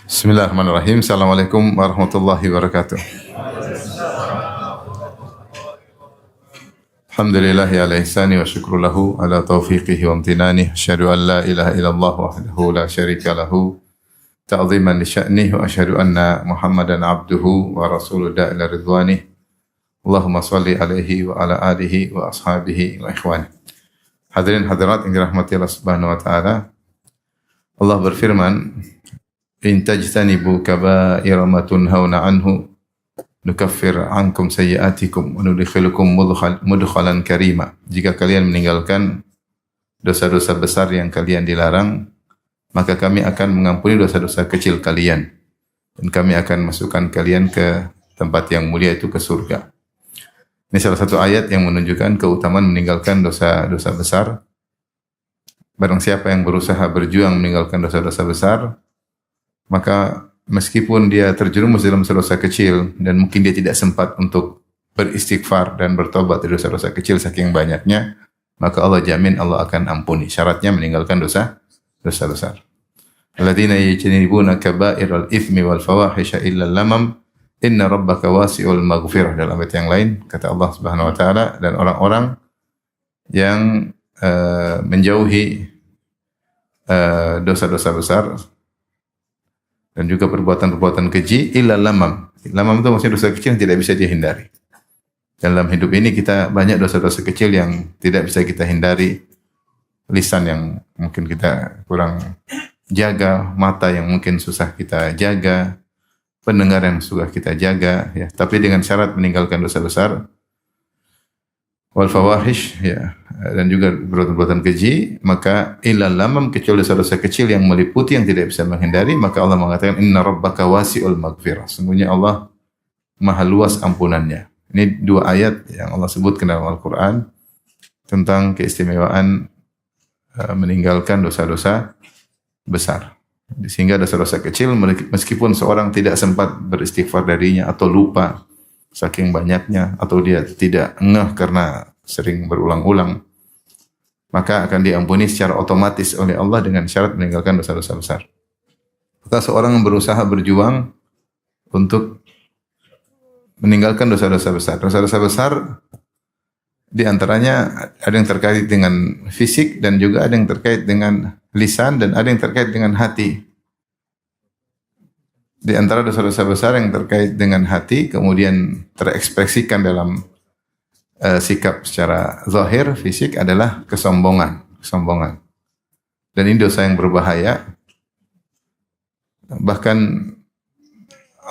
Bismillahirrahmanirrahim. Assalamualaikum warahmatullahi wabarakatuh. Alhamdulillahi ala ihsani wa syukru lahu ala taufiqihi wa amtinani. Asyhadu an la ilaha illallah wahdahu la syarika lahu ta'ziman li sya'nihi wa asyhadu anna Muhammadan abduhu wa rasuluhu ila ridwanih. Allahumma salli alaihi wa ala alihi wa ashabihi wa ikhwani. Hadirin hadirat yang dirahmati Allah Subhanahu wa taala. Allah berfirman, "In tajtanibu kaba'ira ma tunhauna anhu nukaffir ankum sayyi'atikum wa nudkhilukum mudkhalan karima." Jika kalian meninggalkan dosa-dosa besar yang kalian dilarang, maka kami akan mengampuni dosa-dosa kecil kalian dan kami akan masukkan kalian ke tempat yang mulia, itu ke surga. Ini salah satu ayat yang menunjukkan keutamaan meninggalkan dosa-dosa besar. Barang siapa yang berusaha berjuang meninggalkan dosa-dosa besar, maka meskipun dia terjerumus dalam dosa kecil dan mungkin dia tidak sempat untuk beristighfar dan bertobat dari dosa-dosa kecil saking banyaknya, maka Allah jamin Allah akan ampuni. Syaratnya meninggalkan dosa besar. Alladzina yajtanibuna kaba'iral itsmi wal fawahisha illa lamam inna rabbaka wasi'ul maghfirah. Dalam ayat yang lain kata Allah Subhanahu wa taala, dan orang-orang yang menjauhi dosa-dosa besar dan juga perbuatan-perbuatan keji illa lamam. Lamam itu maksudnya dosa kecil yang tidak bisa dihindari. Dalam hidup ini kita banyak dosa-dosa kecil yang tidak bisa kita hindari. Lisan yang mungkin kita kurang jaga, mata yang mungkin susah kita jaga, pendengar yang susah kita jaga, ya. Tapi dengan syarat meninggalkan dosa besar, wal fawahish, ya, dan juga perbuatan keji, maka illa lamam, kecuali dosa-dosa kecil yang meliputi yang tidak bisa menghindari, maka Allah mengatakan inna rabbaka wasi'ul maghfirah. Sungguhnya Allah maha luas ampunannya. Ini dua ayat yang Allah sebutkan dalam Al-Quran tentang keistimewaan meninggalkan dosa-dosa besar. Sehingga dosa-dosa kecil meskipun seorang tidak sempat beristighfar darinya atau lupa saking banyaknya atau dia tidak ngeh karena sering berulang-ulang, maka akan diampuni secara otomatis oleh Allah dengan syarat meninggalkan dosa-dosa besar. Maka seorang yang berusaha berjuang untuk meninggalkan dosa-dosa besar. Dosa-dosa besar di antaranya ada yang terkait dengan fisik dan juga ada yang terkait dengan lisan dan ada yang terkait dengan hati. Di antara dosa-dosa besar yang terkait dengan hati kemudian terekspresikan dalam sikap secara zahir fisik adalah kesombongan. Dan ini dosa yang berbahaya. Bahkan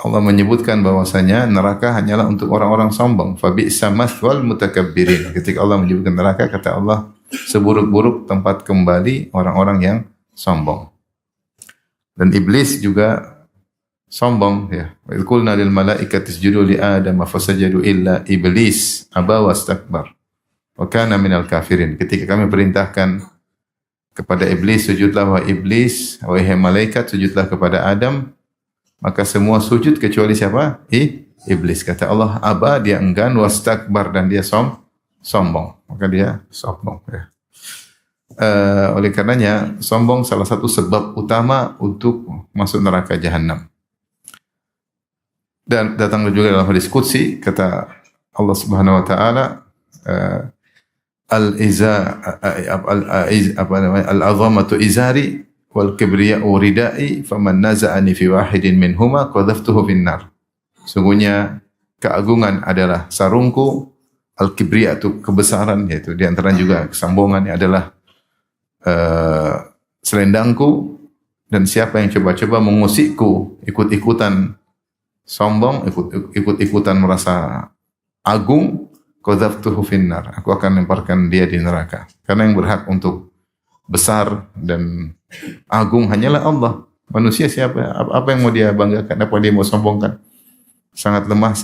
Allah menyebutkan bahwasanya neraka hanyalah untuk orang-orang sombong. Fabi'sa mathwal mutakabbirin. Ketika Allah menyebutkan neraka, kata Allah, seburuk-buruk tempat kembali orang-orang yang sombong. Dan iblis juga sombong, ya. Wa idh qulna lil malaikati isjudu li Adam fasajadu illa iblis aba wastakbar wa kana minal kafirin. Ketika kami perintahkan kepada iblis, sujudlah wahai iblis, wahai malaikat, sujudlah kepada Adam, maka semua sujud kecuali siapa? Iblis. Kata Allah, aba, dia enggan, wastakbar, dan dia sombong. Maka dia sombong, ya. Oleh karenanya sombong salah satu sebab utama untuk masuk neraka jahanam. Dan datang juga dalam hadis qudsi, kata Allah Subhanahu wa taala, al-azamatu izari wal kibriya'u ridai faman naza'ani fi wahidin minhuma qadhaftuhu finnar. Sungguhnya keagungan adalah sarungku, al-kibriya itu kebesaran, yaitu di antara juga kesombongan adalah selendangku, dan siapa yang coba-coba mengusikku, ikut-ikutan sombong, ikut-ikutan merasa agung, qadhaftuhu finnar, aku akan lemparkan dia di neraka. Karena yang berhak untuk besar dan agung hanyalah Allah. Manusia siapa? Apa yang mau dia banggakan? Apa dia mau sombongkan? Sangat lemah.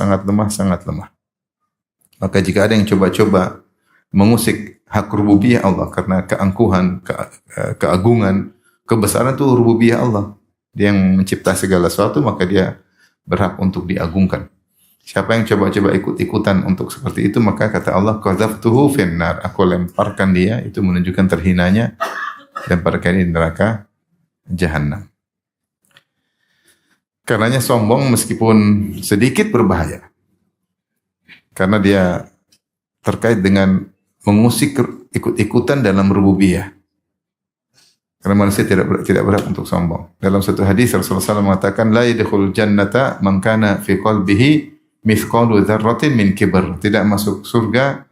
Maka jika ada yang coba-coba mengusik hak rububiyah Allah karena keangkuhan, keagungan, kebesaran itu rububiyah Allah. Dia yang mencipta segala sesuatu, maka dia berhak untuk diagungkan. Siapa yang coba-coba ikut-ikutan untuk seperti itu, maka kata Allah, qadhaftuhu finnar, aku lemparkan dia, itu menunjukkan terhinanya, lemparkan di neraka jahanam. Karenanya sombong meskipun sedikit berbahaya. Karena dia terkait dengan mengusik ikut-ikutan dalam rububiyah. Karena manusia tidak berhak untuk sombong. Dalam satu hadis Rasulullah SAW mengatakan, la yadkhulul jannata man kana fi qalbihi mithqalu dzarratin min kibr. Tidak masuk surga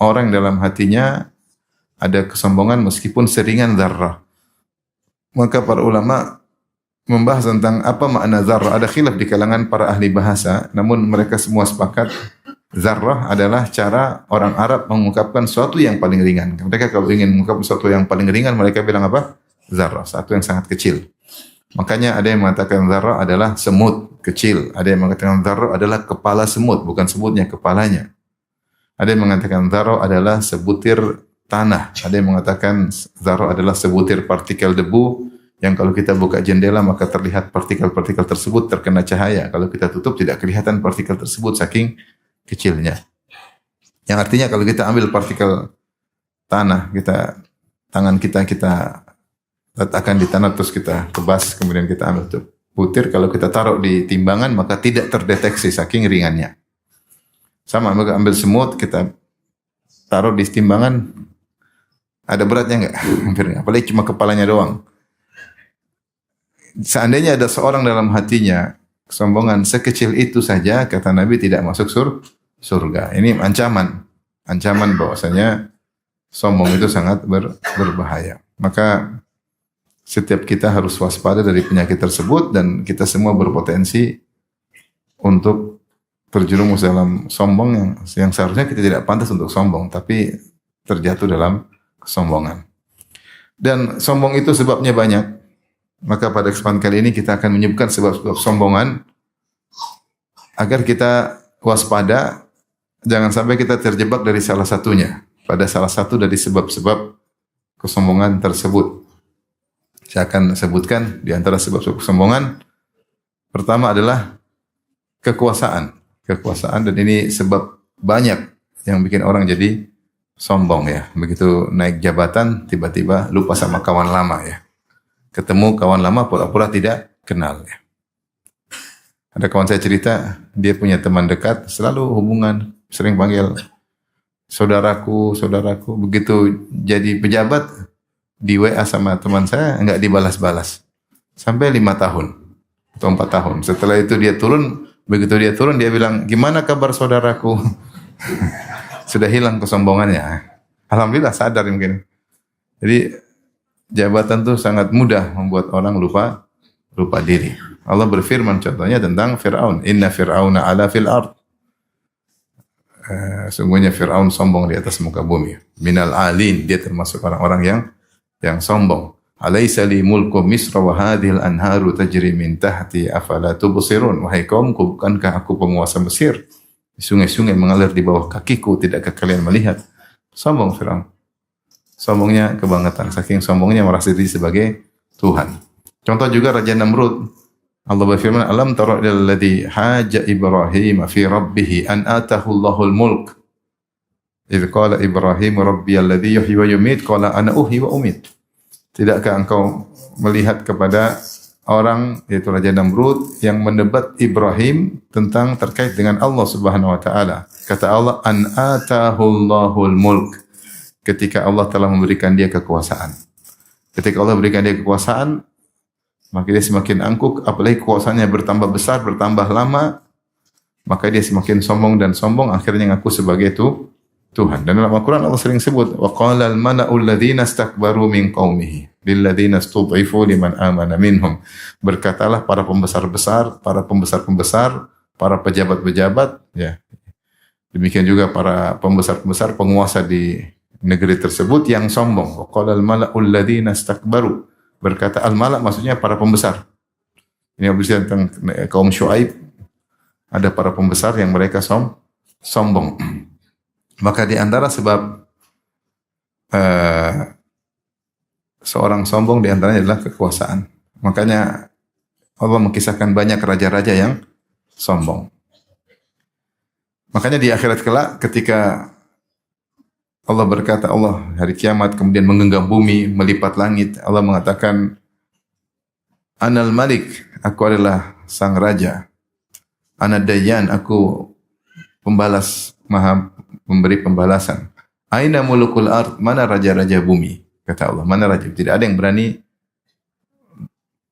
orang dalam hatinya ada kesombongan meskipun seringan zarrah. Maka para ulama membahas tentang apa makna zarrah. Ada khilaf di kalangan para ahli bahasa, namun mereka semua sepakat zarrah adalah cara orang Arab mengungkapkan sesuatu yang paling ringan. Mereka kalau ingin mengungkapkan sesuatu yang paling ringan, mereka bilang apa? Zarrah, satu yang sangat kecil. Makanya ada yang mengatakan zarrah adalah semut kecil. Ada yang mengatakan zarrah adalah kepala semut, bukan semutnya, kepalanya. Ada yang mengatakan zarrah adalah sebutir tanah. Ada yang mengatakan zarrah adalah sebutir partikel debu yang kalau kita buka jendela maka terlihat partikel-partikel tersebut terkena cahaya. Kalau kita tutup tidak kelihatan partikel tersebut saking kecilnya. Yang artinya kalau kita ambil partikel tanah, tangan kita letakkan di tanah terus kita kebas, kemudian kita ambil tuh butir, kalau kita taruh di timbangan maka tidak terdeteksi saking ringannya. Sama ambil semut kita taruh di timbangan, ada beratnya enggak? Hampir enggak. Apalagi cuma kepalanya doang. Seandainya ada seorang dalam hatinya kesombongan sekecil itu saja, kata Nabi tidak masuk surga. Ini ancaman bahwasanya sombong itu sangat berbahaya. Maka setiap kita harus waspada dari penyakit tersebut dan kita semua berpotensi untuk terjerumus dalam sombong yang seharusnya kita tidak pantas untuk sombong, tapi terjatuh dalam kesombongan. Dan sombong itu sebabnya banyak. Maka pada kesempatan kali ini kita akan menyebutkan sebab-sebab sombongan agar kita waspada, jangan sampai kita terjebak dari salah satunya, pada salah satu dari sebab-sebab kesombongan tersebut. Saya akan sebutkan di antara sebab-sebab kesombongan. Pertama adalah kekuasaan. Kekuasaan, dan ini sebab banyak yang bikin orang jadi sombong ya. Begitu naik jabatan tiba-tiba lupa sama kawan lama ya. Ketemu kawan lama pura-pura tidak kenal ya. Ada kawan saya cerita, dia punya teman dekat, selalu hubungan, sering panggil saudaraku. Begitu jadi pejabat, di WA sama teman saya enggak dibalas-balas sampai 5 tahun atau 4 tahun. Setelah itu dia turun, begitu dia turun dia bilang, "Gimana kabar saudaraku?" Sudah hilang kesombongannya. Alhamdulillah sadar mungkin. Jadi jabatan tuh sangat mudah membuat orang lupa diri. Allah berfirman contohnya tentang Fir'aun, "Inna fir'auna 'ala fil ard." Sungguhnya Fir'aun sombong di atas muka bumi. Minal alin, dia termasuk orang-orang yang sombong. Alaysa li mulku Misra wa hadhil anharu tajri min tahti afala tubsirun. Wahai kaumku, bukankah aku penguasa Mesir? Sungai-sungai mengalir di bawah kakiku, tidakkah kalian melihat? Sombong Firaun. Sombongnya kebangetan. Saking sombongnya merasa diri sebagai Tuhan. Contoh juga Raja Namrud. Allah berfirman, "Alam tara ilal ladzi haja Ibrahim fi rabbih an atahu Allahul mulk." Idz qala Ibrahim rabbiyal ladzi yuhyi wa yumiit qala ana uhyi wa umiit. Tidakkah engkau melihat kepada orang yaitu Raja Namrud yang mendebat Ibrahim tentang terkait dengan Allah Subhanahu wa taala. Kata Allah, an atahu Allahul mulk. Ketika Allah telah memberikan dia kekuasaan. Ketika Allah berikan dia kekuasaan, maka dia semakin angkuh, apalagi kekuasaannya bertambah besar, bertambah lama, maka dia semakin sombong dan sombong, akhirnya ngaku sebagai Tuhan. Dan dalam Al-Quran Allah sering sebut, وَقَالَ الْمَلَأُ الَّذِينَ اسْتَكْبَرُوا مِنْ قَوْمِهِ لِلَّذِينَ اسْتُضْعِفُوا لِمَنْ آمَنَ مِنْهُمْ. Berkatalah para pembesar-besar, para pejabat-pejabat, ya. Demikian juga para pembesar-pembesar penguasa di negeri tersebut yang sombong. وَقَالَ الْمَلَأُ الَّذِينَ اسْتَكْبَرُوا. Berkata al-mala' maksudnya para pembesar. Ini berbicara tentang kaum Syuaib. Ada para pembesar yang mereka sombong. Maka di antara sebab seorang sombong di antaranya adalah kekuasaan. Makanya Allah mengisahkan banyak raja-raja yang sombong. Makanya di akhirat kelak ketika Allah berkata, Allah hari kiamat kemudian menggenggam bumi, melipat langit. Allah mengatakan, Anal Malik, aku adalah sang raja. Ana dayyan, aku pembalas, maha memberi pembalasan. Aina mulukul ard, mana raja-raja bumi? Kata Allah, mana raja? Tidak ada yang berani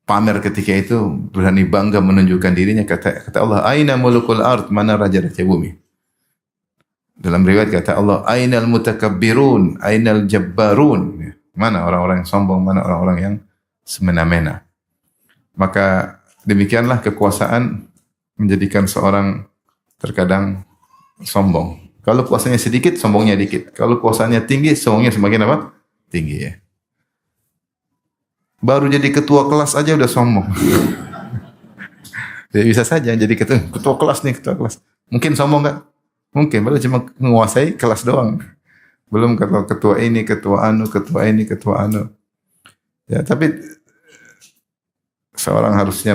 pamer ketika itu, berani bangga menunjukkan dirinya. Kata Allah, aina mulukul ard, mana raja-raja bumi? Dalam riwayat kata Allah, ainal mutakabbirun, ainal jabbarun. Mana orang-orang yang sombong, mana orang-orang yang semena-mena. Maka demikianlah kekuasaan menjadikan seorang terkadang sombong. Kalau kuasanya sedikit, sombongnya dikit. Kalau kuasanya tinggi, sombongnya semakin apa? Tinggi ya. Baru jadi ketua kelas aja udah sombong. Jadi bisa saja jadi ketua kelas nih, ketua kelas. Mungkin sombong enggak? Mungkin, baru cuma menguasai kelas doang. Belum ketua ini, ketua anu, ketua ini, ketua anu. Ya, tapi seorang harusnya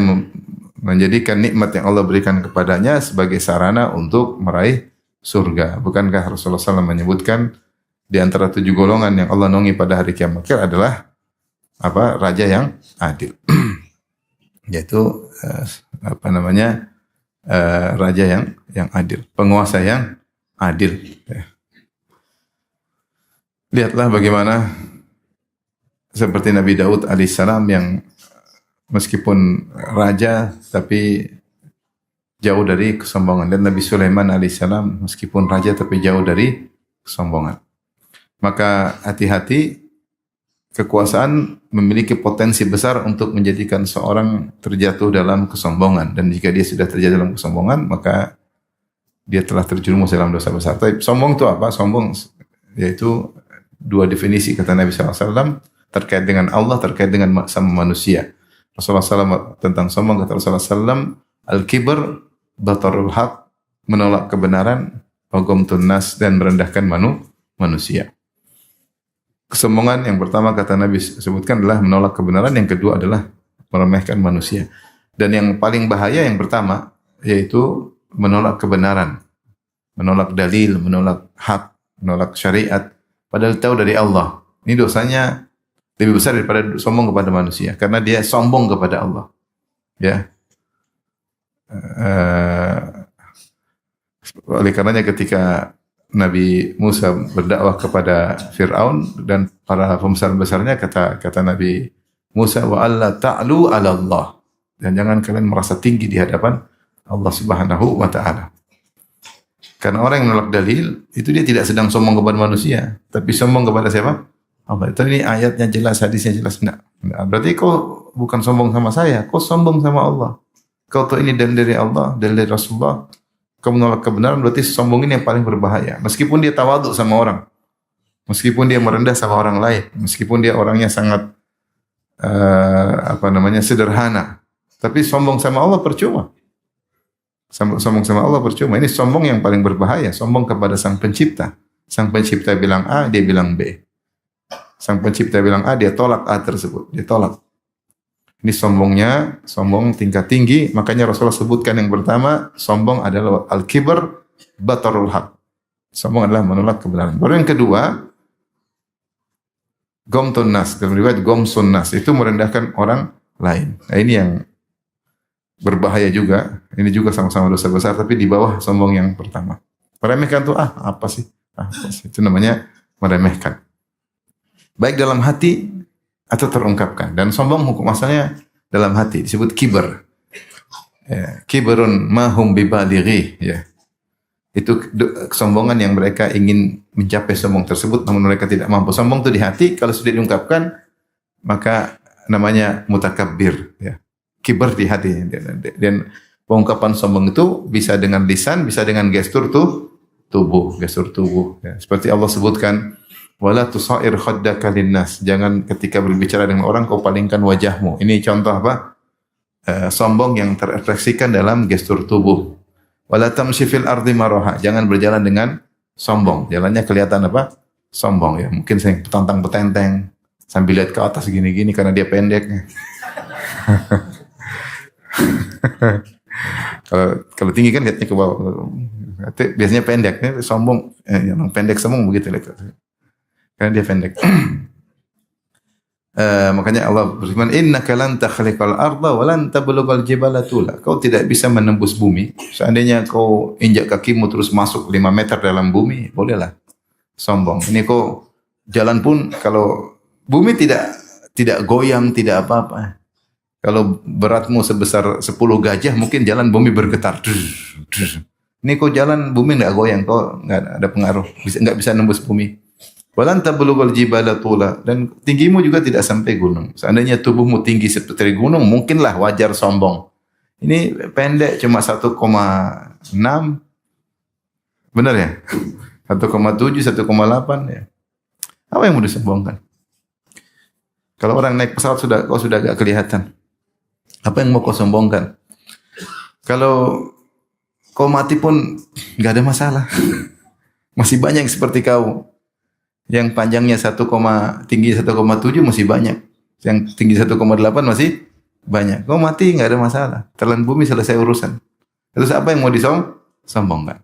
menjadikan nikmat yang Allah berikan kepadanya sebagai sarana untuk meraih surga. Bukankah Rasulullah SAW menyebutkan di antara 7 golongan yang Allah naungi pada hari kiamat adalah apa? Raja yang adil. Yaitu raja yang adil, penguasa yang adil. Lihatlah bagaimana seperti Nabi Daud alaihissalam yang meskipun raja tapi jauh dari kesombongan, dan Nabi Sulaiman alaihissalam meskipun raja tapi jauh dari kesombongan. Maka hati-hati, kekuasaan memiliki potensi besar untuk menjadikan seorang terjatuh dalam kesombongan, dan jika dia sudah terjatuh dalam kesombongan maka dia telah terjerumus dalam dosa besar. Tapi sombong itu apa? Sombong yaitu 2 definisi kata Nabi SAW terkait dengan Allah, terkait dengan sama manusia. Rasulullah SAW tentang sombong kata Rasulullah SAW, al-kibr batarul haq, menolak kebenaran, wa ghamtun nas, dan merendahkan manusia. Kesombongan yang pertama kata Nabi sebutkan adalah menolak kebenaran, yang kedua adalah meremehkan manusia. Dan yang paling bahaya yang pertama yaitu menolak kebenaran, menolak dalil, menolak hak, menolak syariat, padahal tahu dari Allah. Ini dosanya lebih besar daripada sombong kepada manusia, karena dia sombong kepada Allah. Ya. Oleh karenanya ketika Nabi Musa berdakwah kepada Fir'aun dan para pembesar-besarnya, kata Nabi Musa, wa alla ta'lu 'ala Allah, dan jangan kalian merasa tinggi di hadapan Allah Subhanahu wa taala. Karena orang yang menolak dalil itu dia tidak sedang sombong kepada manusia, tapi sombong kepada siapa? Allah. Itu ini ayatnya jelas, hadisnya jelas. Nah, berarti kau bukan sombong sama saya, kau sombong sama Allah. Kau tahu ini dalil dari Allah, dalil dari Rasulullah. Kau menolak kebenaran, berarti sombong ini yang paling berbahaya. Meskipun dia tawaduk sama orang, meskipun dia merendah sama orang lain, meskipun dia orangnya sangat sederhana, tapi sombong sama Allah percuma. Sombong sama Allah percuma. Ini sombong yang paling berbahaya. Sombong kepada Sang Pencipta. Sang Pencipta bilang A, dia bilang B. Sang Pencipta bilang A, dia tolak A tersebut. Dia tolak. Ini sombongnya, sombong tingkat tinggi. Makanya Rasulullah sebutkan yang pertama, sombong adalah al-kibr batarul haq. Sombong adalah menolak kebenaran. Baru yang kedua, ghamtun nas. Dalam riwayat ghamsun nas, itu merendahkan orang lain. Nah, ini yang berbahaya juga. Ini juga sama-sama dosa besar, tapi di bawah sombong yang pertama. Meremehkan tuh, apa sih? Itu namanya meremehkan. Baik dalam hati atau terungkapkan. Dan sombong hukum asalnya dalam hati, disebut kiber. Ya, kiberun mahum bibalighi. Ya. Itu kesombongan yang mereka ingin mencapai sombong tersebut, namun mereka tidak mampu. Sombong itu di hati, kalau sudah diungkapkan, maka namanya mutakabbir. Ya. Kiber di hati. Dan pengungkapan sombong itu bisa dengan lisan, bisa dengan gestur tubuh. Gestur tubuh. Ya. Seperti Allah sebutkan, wala tusair khaddaka linnas. Jangan ketika berbicara dengan orang kau palingkan wajahmu. Ini contoh apa? Sombong yang terefleksikan dalam gestur tubuh. Wala tamshi fil ardi maraha. Jangan berjalan dengan sombong. Jalannya kelihatan apa? Sombong ya. Mungkin saya petantang-petenteng sambil lihat ke atas gini-gini karena dia pendek. Kalau tinggi kan lihatnya ke bawah. Biasanya pendek, sombong. Yang pendek sombong begitu lihat. Karena dia pendek. Makanya Allah berfirman, innaka lan takhliqal arda wa lan tablughal jibala tula. Kau tidak bisa menembus bumi. Seandainya kau injak kakimu terus masuk 5 meter dalam bumi, bolehlah sombong. Ini kau jalan pun kalau bumi tidak goyang, tidak apa-apa. Kalau beratmu sebesar 10 gajah, mungkin jalan bumi bergetar. Ini kau jalan bumi enggak goyang, kau enggak ada pengaruh, enggak bisa nembus bumi. Walan tablughal jibala tula, dan tinggimu juga tidak sampai gunung. Seandainya tubuhmu tinggi seperti gunung, mungkinlah wajar sombong. Ini pendek cuma 1,6. Benar ya? 1,7, 1,8 ya. Apa yang mau disombongkan? Kalau orang naik pesawat kau sudah agak kelihatan. Apa yang mau kau sombongkan? Kalau kau mati pun enggak ada masalah. Masih banyak yang seperti kau. Yang panjangnya tinggi 1,7 masih banyak. Yang tinggi 1,8 masih banyak. Kau mati enggak ada masalah. Telan bumi selesai urusan. Terus apa yang mau disombongkan?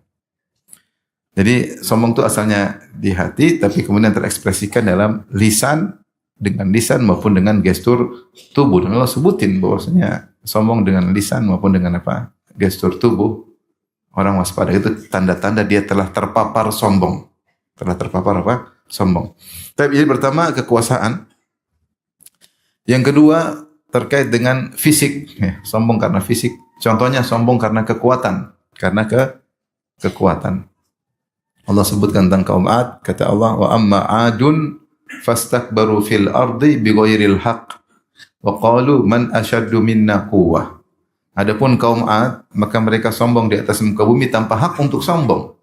Jadi sombong itu asalnya di hati, tapi kemudian terekspresikan dalam lisan, dengan lisan maupun dengan gestur tubuh. Dan Allah sebutin bahwasanya sombong dengan lisan maupun dengan apa? Gestur tubuh. Orang waspada itu tanda-tanda dia telah terpapar sombong. Telah terpapar apa? Sombong. Tapi ini pertama kekuasaan. Yang kedua terkait dengan fisik. Sombong karena fisik. Contohnya sombong karena kekuatan. Karena kekuatan. Allah sebutkan tentang kaum Ad. Kata Allah, wa amma adun fastakbaru fil ardi bighairil haqq. Wa qalu man ashaddu minna quwwah. Adapun kaum Ad, maka mereka sombong di atas muka bumi tanpa hak untuk sombong.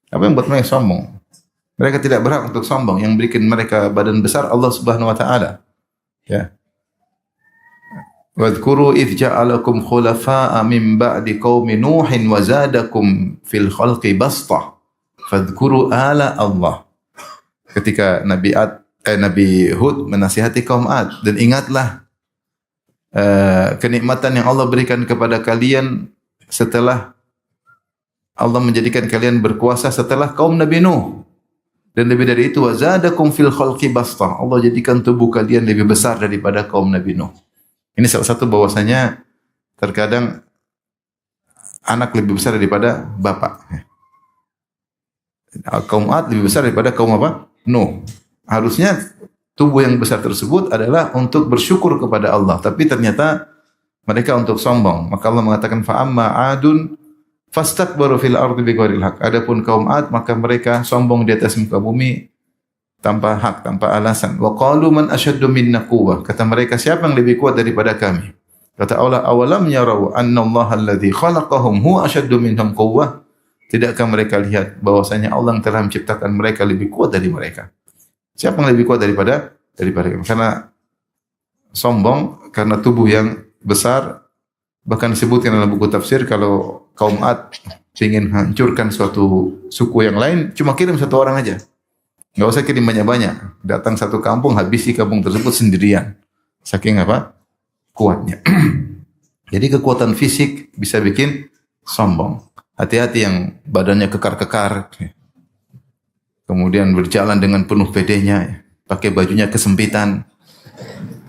Apa yang buat mereka sombong? Mereka tidak berhak untuk sombong. Yang bikin mereka badan besar Allah Subhanahu wa taala. Ya. Wadhkuru idh ja'alakum khulafa'a min ba'di qaumi Nuhin wa zadakum fil khalqi bastah. Fadhkuru ala Allah. Ketika Nabi Hud menasihati kaum Ad, dan ingatlah kenikmatan yang Allah berikan kepada kalian setelah Allah menjadikan kalian berkuasa setelah kaum Nabi Nuh. Dan lebih dari itu, wazadakum fil khalqi bastah. Allah jadikan tubuh kalian lebih besar daripada kaum Nabi Nuh. Ini salah satu bahwasanya terkadang anak lebih besar daripada bapak. Kaum Ad lebih besar daripada kaum apa? Nuh. Harusnya tubuh yang besar tersebut adalah untuk bersyukur kepada Allah. Tapi ternyata mereka untuk sombong. Maka Allah mengatakan, fa'amma adun fastakbaru fil ardi bighairil haq. Adapun kaum Ad, maka mereka sombong di atas muka bumi tanpa hak, tanpa alasan. Wa qalu man ashaddu minna quwwah. Kata mereka, siapa yang lebih kuat daripada kami? Kata Allah, awalam yarau anna Allah alladhi khalaqahum huwa ashaddu minhum quwwah. Tidakkah mereka lihat bahwasanya Allah yang telah menciptakan mereka lebih kuat dari mereka? Siapa yang lebih kuat daripada kami? Karena sombong, karena tubuh yang besar. Bahkan disebutkan dalam buku tafsir, kalau kaum Ad ingin hancurkan suatu suku yang lain, cuma kirim satu orang aja. Enggak usah kirim banyak-banyak. Datang satu kampung, habisi kampung tersebut sendirian. Saking apa? Kuatnya. Jadi kekuatan fisik bisa bikin sombong. Hati-hati yang badannya kekar-kekar. Kemudian berjalan dengan penuh pedenya. Pakai bajunya kesempitan.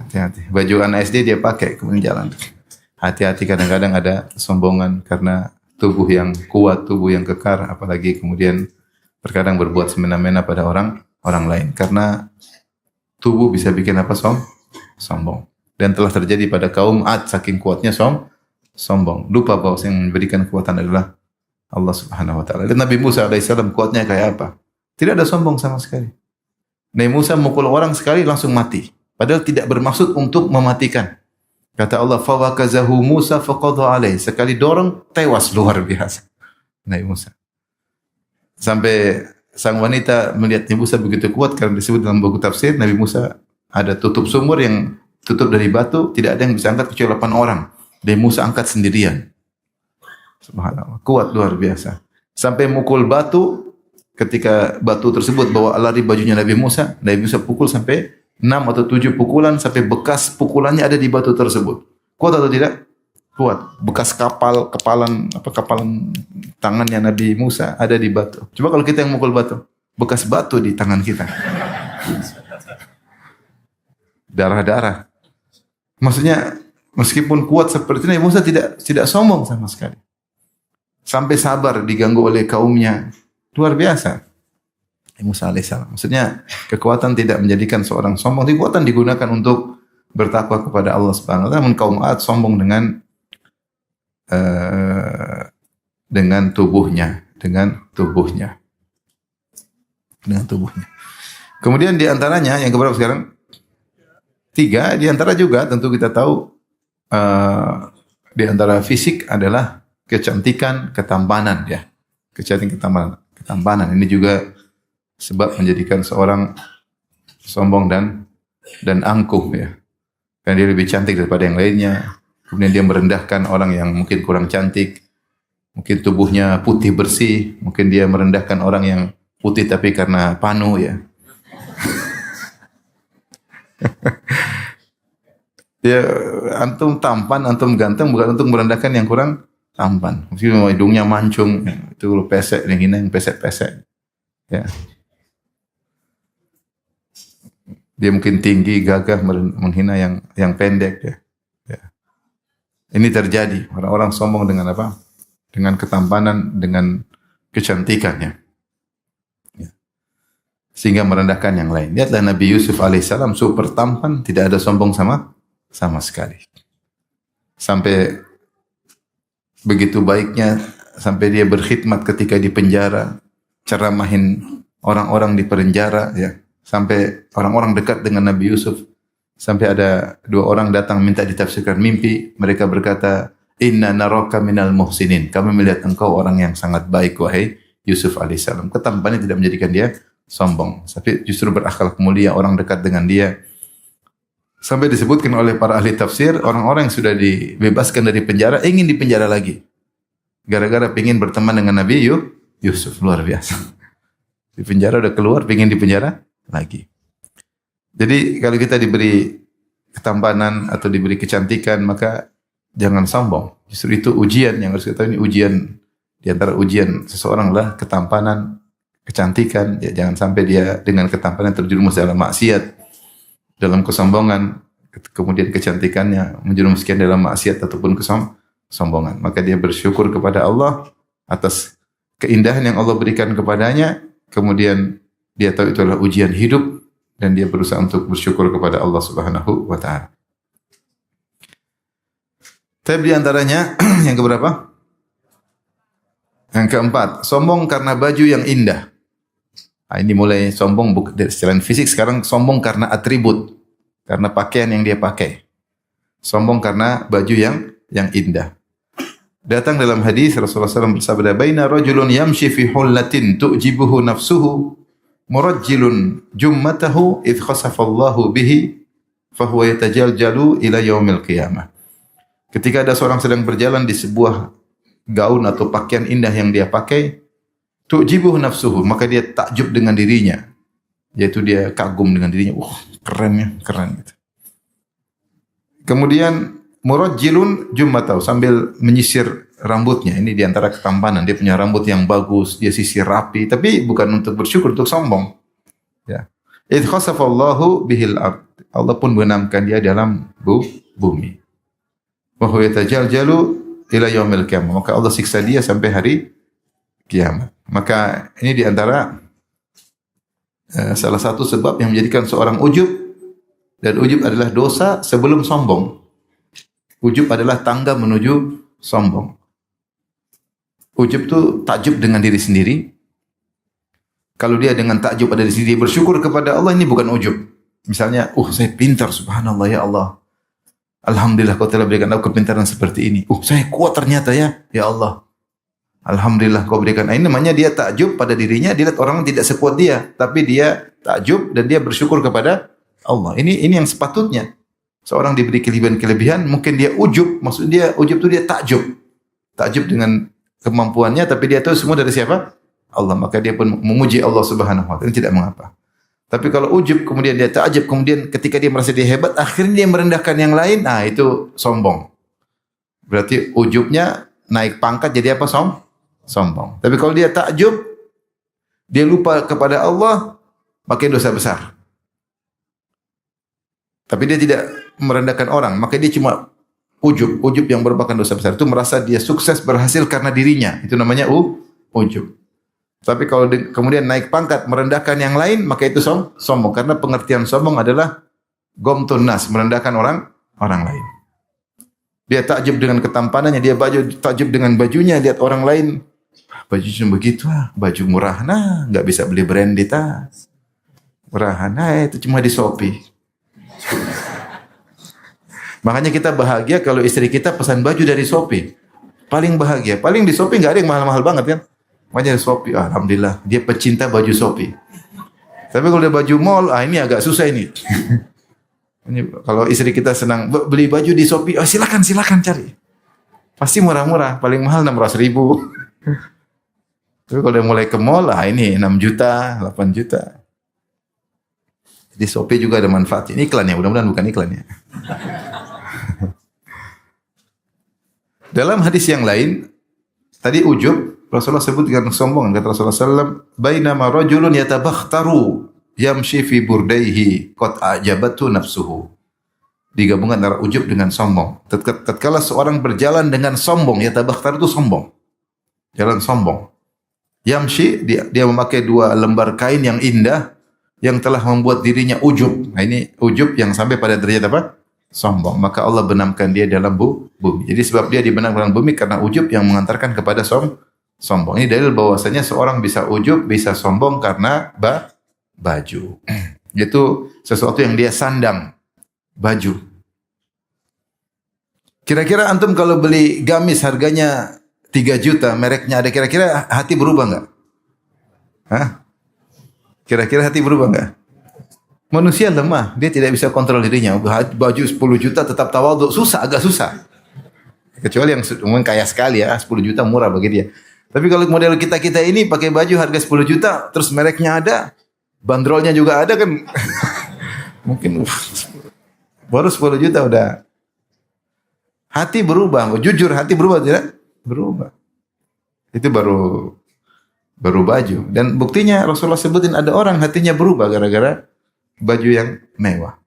Hati-hati. Baju anak SD dia pakai, kemudian jalan. Hati-hati, kadang-kadang ada kesombongan karena tubuh yang kuat, tubuh yang kekar, apalagi kemudian terkadang berbuat semena-mena pada orang lain. Karena tubuh bisa bikin apa? Sombong. Dan telah terjadi pada kaum Ad, saking kuatnya sombong. Lupa bahwa yang memberikan kekuatan adalah Allah Subhanahu wa taala. Dan Nabi Musa alaihissalam kuatnya kayak apa? Tidak ada sombong sama sekali. Nabi Musa mukul orang sekali langsung mati. Padahal tidak bermaksud untuk mematikan. Kata Allah, fawakazahu Musa faqadha alaih. Sekali dorong, tewas, luar biasa. Nabi Musa. Sampai sang wanita melihat Nabi Musa begitu kuat, karena disebut dalam buku tafsir, Nabi Musa ada tutup sumur yang tutup dari batu, tidak ada yang bisa angkat kecuali 8 orang. Nabi Musa angkat sendirian. Subhanallah, kuat luar biasa. Sampai mukul batu, ketika batu tersebut bawa lari bajunya Nabi Musa pukul sampai 6 atau 7 pukulan, sampai bekas pukulannya ada di batu tersebut. Kuat atau tidak? Kuat. Bekas kapalan tangannya Nabi Musa ada di batu. Coba kalau kita yang mukul batu, bekas batu di tangan kita. darah-darah. Maksudnya meskipun kuat seperti ini, Musa tidak sombong sama sekali. Sampai sabar diganggu oleh kaumnya. Luar biasa. Musa alaihissalam. Maksudnya kekuatan tidak menjadikan seorang sombong. Kekuatan digunakan untuk bertakwa kepada Allah Subhanahu wa taala. Namun kaum Ad sombong dengan tubuhnya. Kemudian di antaranya yang keberapa sekarang? 3. Di antara juga tentu kita tahu di antara fisik adalah kecantikan, ketampanan ya. Kecantikan, ketampanan. Ini juga sebab menjadikan seorang sombong dan angkuh ya. Karena dia lebih cantik daripada yang lainnya. Kemudian dia merendahkan orang yang mungkin kurang cantik. Mungkin tubuhnya putih bersih. Mungkin dia merendahkan orang yang putih tapi karena panu ya. Ya, antum tampan, antum ganteng bukan untuk merendahkan yang kurang tampan. Mungkin hidungnya mancung, itu pesek, yang hina yang pesek-pesek. Ya. Dia mungkin tinggi, gagah, menghina yang pendek. Ya. Ya. Ini terjadi. Orang-orang sombong dengan apa? Dengan ketampanan, dengan kecantikannya. Ya. Sehingga merendahkan yang lain. Lihatlah Nabi Yusuf alaihissalam super tampan, tidak ada sombong sama sekali. Sampai begitu baiknya, sampai dia berkhidmat ketika di penjara, ceramahin orang-orang di penjara, ya. Sampai orang-orang dekat dengan Nabi Yusuf. Sampai ada 2 orang datang minta ditafsirkan mimpi. Mereka berkata, Inna naraka minal muhsinin. Kami melihat engkau orang yang sangat baik, wahai Yusuf alaihissalam. Ketampannya tidak menjadikan dia sombong. Tapi justru berakhlak mulia, orang dekat dengan dia. Sampai disebutkan oleh para ahli tafsir, orang-orang yang sudah dibebaskan dari penjara ingin dipenjara lagi. Gara-gara ingin berteman dengan Nabi Yusuf. Luar biasa. Di penjara udah keluar, ingin dipenjara lagi. Jadi kalau kita diberi ketampanan atau diberi kecantikan, maka jangan sombong. Justru itu ujian yang harus kita tahu, ini ujian. Di antara ujian seseorang adalah ketampanan, kecantikan. Ya, jangan sampai dia dengan ketampanan terjerumus dalam maksiat, dalam kesombongan, kemudian kecantikannya menjerumuskan dalam maksiat ataupun kesombongan. Maka dia bersyukur kepada Allah atas keindahan yang Allah berikan kepadanya, kemudian dia tahu itu adalah ujian hidup dan dia berusaha untuk bersyukur kepada Allah Subhanahu wa taala. Tapi di antaranya yang keberapa? Yang keempat, sombong karena baju yang indah. Nah, ini mulai sombong dari selain fisik, sekarang sombong karena atribut, karena pakaian yang dia pakai. Sombong karena baju yang indah. Datang dalam hadis Rasulullah SAW bersabda, "Baina rajulun yamshi fi hullatin tu'jibuhu nafsuhu, murajjilun jummatahu idh khasafallahu bihi, fahuwa yatajaljalu ila yaumil qiyamah." Ketika ada seorang sedang berjalan di sebuah gaun atau pakaian indah yang dia pakai, tu'jibuhu nafsuhu, maka dia takjub dengan dirinya. Yaitu dia kagum dengan dirinya. Keren gitu. Kemudian murajjilun jummatahu, sambil menyisir rambutnya. Ini diantara ketampanan. Dia punya rambut yang bagus, dia sisir rapi, tapi bukan untuk bersyukur, untuk sombong. Ya. Idh khasafallahu bihil ard. Allah pun benamkan dia dalam bumi. Wa huwa yatajaljalu ila yaumil qiyamah. Maka Allah siksa dia sampai hari kiamat. Maka ini diantara salah satu sebab yang menjadikan seorang ujub, dan ujub adalah dosa sebelum sombong. Ujub adalah tangga menuju sombong. Ujub itu takjub dengan diri sendiri. Kalau dia dengan takjub pada diri sendiri bersyukur kepada Allah, ini bukan ujub. Misalnya, saya pintar, subhanallah ya Allah. Alhamdulillah kau telah berikan aku kepintaran seperti ini. Saya kuat ternyata ya Allah. Alhamdulillah kau berikan. Ini namanya dia takjub pada dirinya, dia lihat orang tidak sekuat dia, tapi dia takjub dan dia bersyukur kepada Allah. Ini yang sepatutnya. Seorang diberi kelebihan-kelebihan, mungkin dia ujub, maksud dia ujub itu dia takjub. Takjub dengan kemampuannya, tapi dia tahu semua dari siapa? Allah. Maka dia pun memuji Allah Subhanahu wa taala. Ini tidak mengapa. Tapi kalau ujub kemudian dia takjub, kemudian ketika dia merasa dia hebat, akhirnya dia merendahkan yang lain, itu sombong. Berarti ujubnya naik pangkat jadi apa? Sombong. Tapi kalau dia takjub, dia lupa kepada Allah, pakai dosa besar. Tapi dia tidak merendahkan orang, maka dia cuma ujub yang merupakan dosa besar. Itu merasa dia sukses berhasil karena dirinya. Itu namanya ujub. Tapi kalau kemudian naik pangkat merendahkan yang lain, maka itu sombong. Karena pengertian sombong adalah gomtun nas, merendahkan orang lain. Dia takjub dengan ketampanannya, dia takjub dengan bajunya, lihat orang lain baju cuma begitu baju murah nggak bisa beli branded murah itu cuma di Shopee. Makanya kita bahagia kalau istri kita pesan baju dari Shopee. Paling bahagia. Paling di Shopee nggak ada yang mahal-mahal banget kan. Makanya di Shopee, alhamdulillah dia pecinta baju Shopee. Tapi kalau dia baju mall, ini agak susah ini. Kalau istri kita senang beli baju di Shopee, silakan cari. Pasti murah-murah, paling mahal 600.000. Tapi kalau dia mulai ke mall, ini 6 juta, 8 juta. Di Shopee juga ada manfaat. Ini iklannya, mudah-mudahan bukan iklannya. Dalam hadis yang lain, tadi ujub, Rasulullah sebut dengan sombong. Kata Rasulullah SAW, Bainama rajulun yatabakhtaru yamshi fi burdaihi qad a'jabatu nafsuhu. Digabungkan antara ujub dengan sombong. Tatkala seorang berjalan dengan sombong, yatabakhtar itu sombong. Jalan sombong. Yamshi, dia memakai 2 lembar kain yang indah, yang telah membuat dirinya ujub. Nah ini ujub yang sampai pada derajat apa? Sombong. Maka Allah benamkan dia dalam bumi. Jadi sebab dia dibenamkan dalam bumi karena ujub yang mengantarkan kepada sombong. Ini dalil bahwasanya seorang bisa ujub, bisa sombong karena baju. Itu sesuatu yang dia sandang. Baju. Kira-kira antum kalau beli gamis harganya 3 juta, mereknya ada, kira-kira hati berubah enggak? Kira-kira hati berubah enggak? Manusia lemah, dia tidak bisa kontrol dirinya. Baju 10 juta tetap tawadhu, agak susah. Kecuali yang mungkin kaya sekali 10 juta murah bagi dia. Tapi kalau model kita ini pakai baju harga 10 juta, terus mereknya ada, bandrolnya juga ada kan. Mungkin baru 10 juta udah. Hati berubah, jujur hati berubah tidak? Berubah. Itu baru baju. Dan buktinya Rasulullah sebutin ada orang hatinya berubah gara-gara baju yang mewah.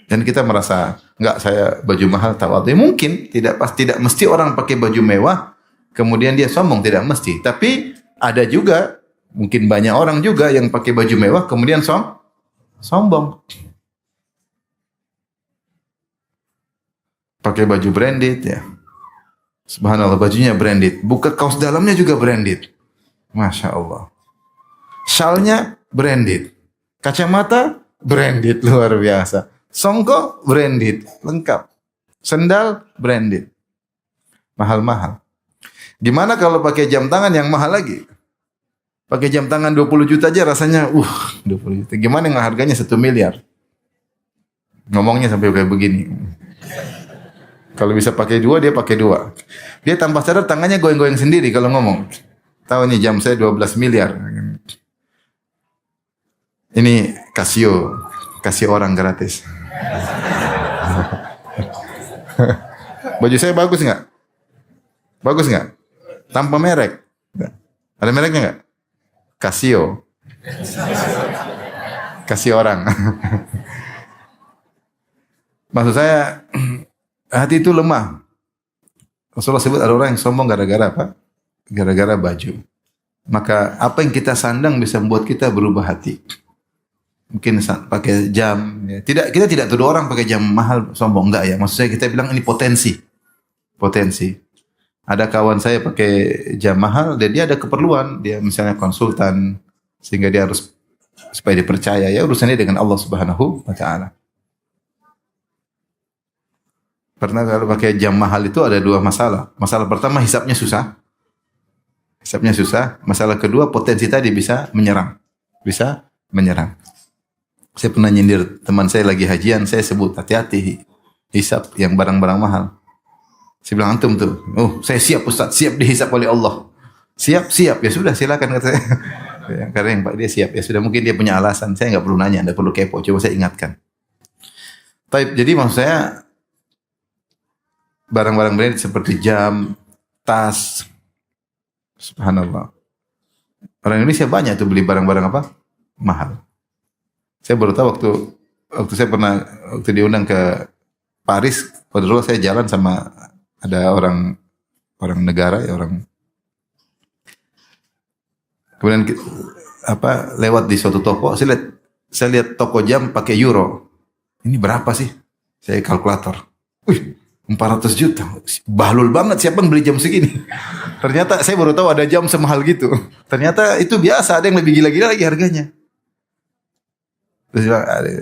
Dan kita merasa enggak, saya baju mahal tawadhu. Mungkin tidak mesti orang pakai baju mewah kemudian dia sombong, tidak mesti. Tapi ada juga mungkin banyak orang juga yang pakai baju mewah kemudian sombong. Pakai baju branded ya. Subhanallah, bajunya branded. Buka kaos dalamnya juga branded. Masya Allah. Syalnya branded. Kacamata branded, luar biasa. Songkok branded, lengkap. Sendal branded. Mahal-mahal. Gimana kalau pakai jam tangan yang mahal lagi? Pakai jam tangan 20 juta aja rasanya 20 juta. Gimana yang harganya 1 miliar? Ngomongnya sampai kayak begini. Kalau bisa pakai 2, dia pakai 2. Dia tanpa sadar tangannya goyang-goyang sendiri kalau ngomong. Tahu nih jam saya 12 miliar. Ini kasih orang gratis. Baju saya bagus nggak? Bagus nggak? Tanpa merek. Ada mereknya nggak? Casio. Kasih orang. Maksud saya, hati itu lemah. Rasulullah sebut ada orang yang sombong gara-gara apa? Gara-gara baju. Maka apa yang kita sandang bisa membuat kita berubah hati. Mungkin pakai jam. Ya. Kita tidak tuduh orang pakai jam mahal sombong, enggak ya. Maksud saya kita bilang ini potensi. Ada kawan saya pakai jam mahal dan dia ada keperluan. Dia misalnya konsultan sehingga dia harus supaya dipercaya. Ya urusannya dengan Allah Subhanahu wa Ta'ala. Pernah kalau pakai jam mahal itu ada 2 masalah. Masalah pertama hisapnya susah. Masalah kedua potensi tadi bisa menyerang. Saya pernah nyindir teman saya lagi hajian, saya sebut hati-hati hisap yang barang-barang mahal. Saya bilang antum tuh, saya siap Ustaz, siap dihisap oleh Allah. Siap, ya sudah silakan kata saya. Karena yang Pak dia siap, ya sudah mungkin dia punya alasan. Saya enggak perlu nanya, enggak perlu kepo, coba saya ingatkan. Jadi maksud saya barang-barang branded seperti jam, tas, subhanallah. Orang Indonesia banyak tuh beli barang-barang apa? Mahal. Saya baru tahu waktu waktu saya pernah waktu diundang ke Paris, pada dulu saya jalan sama ada orang negara ya orang. Kemudian lewat di suatu toko, saya lihat toko jam pakai euro. Ini berapa sih? Saya kalkulator. Wih, 400 juta. Bahlul banget siapa yang beli jam segini. Ternyata saya baru tahu ada jam semahal gitu. Ternyata itu biasa, ada yang lebih gila-gila lagi harganya. Terus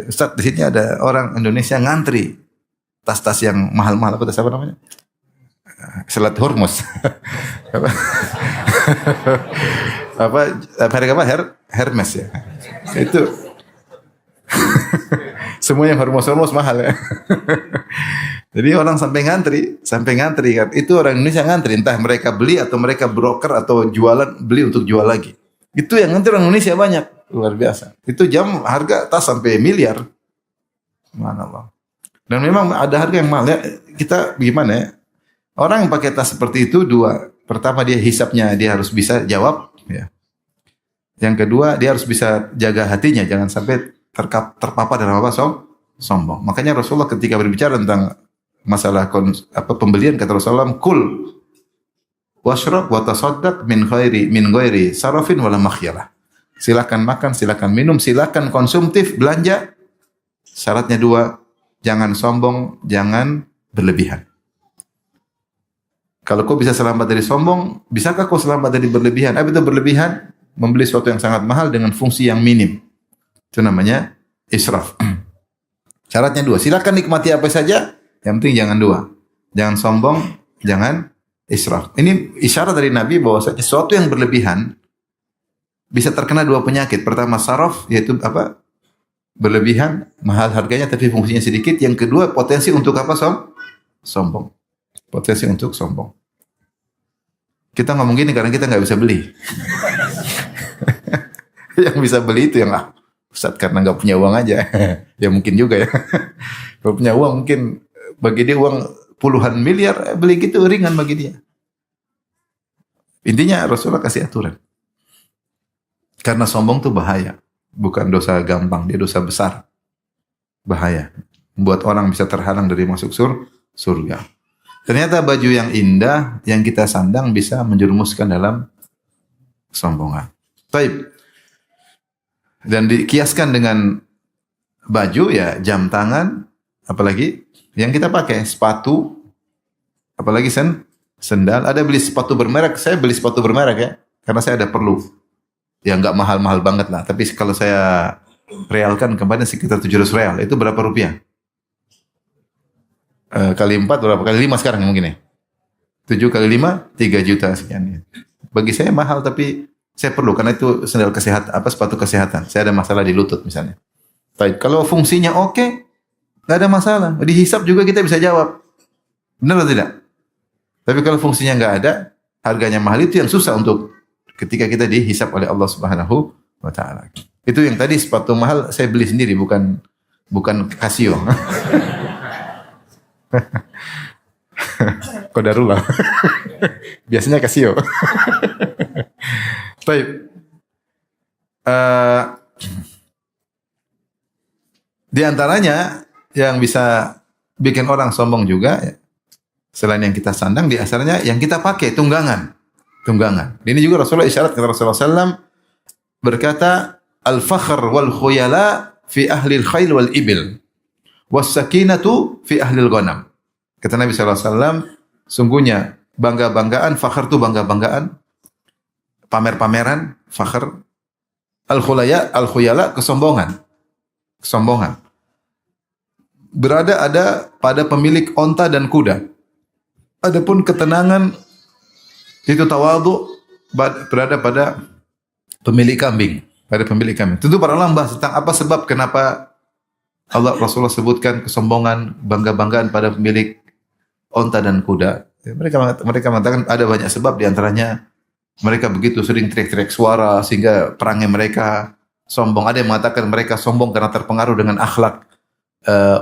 Ustaz, di sini ada orang Indonesia ngantri tas-tas yang mahal-mahal, apa tas apa namanya? Selat Hormuz. Merek apa? Hermes ya. Itu semua yang Hormuz mahal ya. Jadi orang sampai ngantri kan. Itu orang Indonesia ngantri, entah mereka beli atau mereka broker atau jualan beli untuk jual lagi. Itu yang ngantri orang Indonesia banyak, luar biasa. Itu jam harga tas sampai miliar. Subhanallah. Dan memang ada harga yang mahal ya. Kita gimana ya? Orang yang pakai tas seperti itu dua. Pertama dia hisapnya dia harus bisa jawab. Ya. Yang kedua dia harus bisa jaga hatinya. Jangan sampai terpapar dalam sombong. Makanya Rasulullah ketika berbicara tentang masalah pembelian kata Rasulullah, kul washrab wa tasaddaq min ghairi sarafin wala makhyalah. Silakan makan, silakan minum, silakan konsumtif, belanja. Syaratnya dua, jangan sombong, jangan berlebihan. Kalau kau bisa selamat dari sombong, bisakah kau selamat dari berlebihan? Apa itu berlebihan? Membeli sesuatu yang sangat mahal dengan fungsi yang minim. Itu namanya israf. Syaratnya dua, silakan nikmati apa saja, yang penting jangan dua. Jangan sombong, jangan israf. Ini isyarat dari Nabi bahwa sesuatu yang berlebihan bisa terkena dua penyakit. Pertama saraf, yaitu apa? Berlebihan, mahal harganya tapi fungsinya sedikit. Yang kedua potensi untuk apa? Sombong. Potensi untuk sombong. Kita ngomong gini karena kita nggak bisa beli. Yang bisa beli itu yang Ustaz karena nggak punya uang aja. Ya mungkin juga ya. Kalau punya uang mungkin bagi dia uang puluhan miliar beli gitu ringan bagi dia. Intinya Rasulullah kasih aturan. Karena sombong tuh bahaya. Bukan dosa gampang, dia dosa besar. Bahaya. Membuat orang bisa terhalang dari masuk surga. Ternyata baju yang indah yang kita sandang bisa menjerumuskan dalam kesombongan. Baik. Dan dikiaskan dengan baju ya jam tangan, apalagi yang kita pakai sepatu, apalagi sendal. Ada beli sepatu bermerek, saya beli sepatu bermerek ya, karena saya ada perlu. Ya nggak mahal-mahal banget lah, tapi kalau saya realkan kemarin sekitar 700 real, itu berapa rupiah? Kali 4 berapa? Kali 5 sekarang mungkin ya. 7 kali 5 3 juta sekian. Bagi saya mahal tapi saya perlu karena itu sandal kesehatan, sepatu kesehatan. Saya ada masalah di lutut misalnya. Baik, kalau fungsinya oke, nggak ada masalah. Dihisap juga kita bisa jawab. Benar atau tidak? Tapi kalau fungsinya nggak ada, harganya mahal, itu yang susah untuk ketika kita dihisap oleh Allah Subhanahu wa taala. Itu yang tadi sepatu mahal saya beli sendiri, bukan Casio. Qadarullah. Biasanya Casio. Baik. Di antaranya yang bisa bikin orang sombong juga ya, selain yang kita sandang, di asalnya yang kita pakai tunggangan. Ini juga Rasulullah isyarat, kata Rasulullah SAW berkata, al-fakhr wal khuyala fi ahli al-khail wal ibil was sakinatu fi ahli al-ghanam. Kata Nabi SAW, sungguhnya bangga-banggaan, fakhr itu bangga-banggaan, pamer-pameran, fakhr, al-khuyala, kesombongan. Ada pada pemilik onta dan kuda. Adapun ketenangan itu tawadhu berada pada pemilik kambing. Tentu para ulama bahas tentang apa sebab kenapa Rasulullah sebutkan kesombongan, bangga-banggaan pada pemilik onta dan kuda. Mereka mengatakan ada banyak sebab, di antaranya mereka begitu sering teriak-teriak suara sehingga perangai mereka sombong. Ada yang mengatakan mereka sombong karena terpengaruh dengan akhlak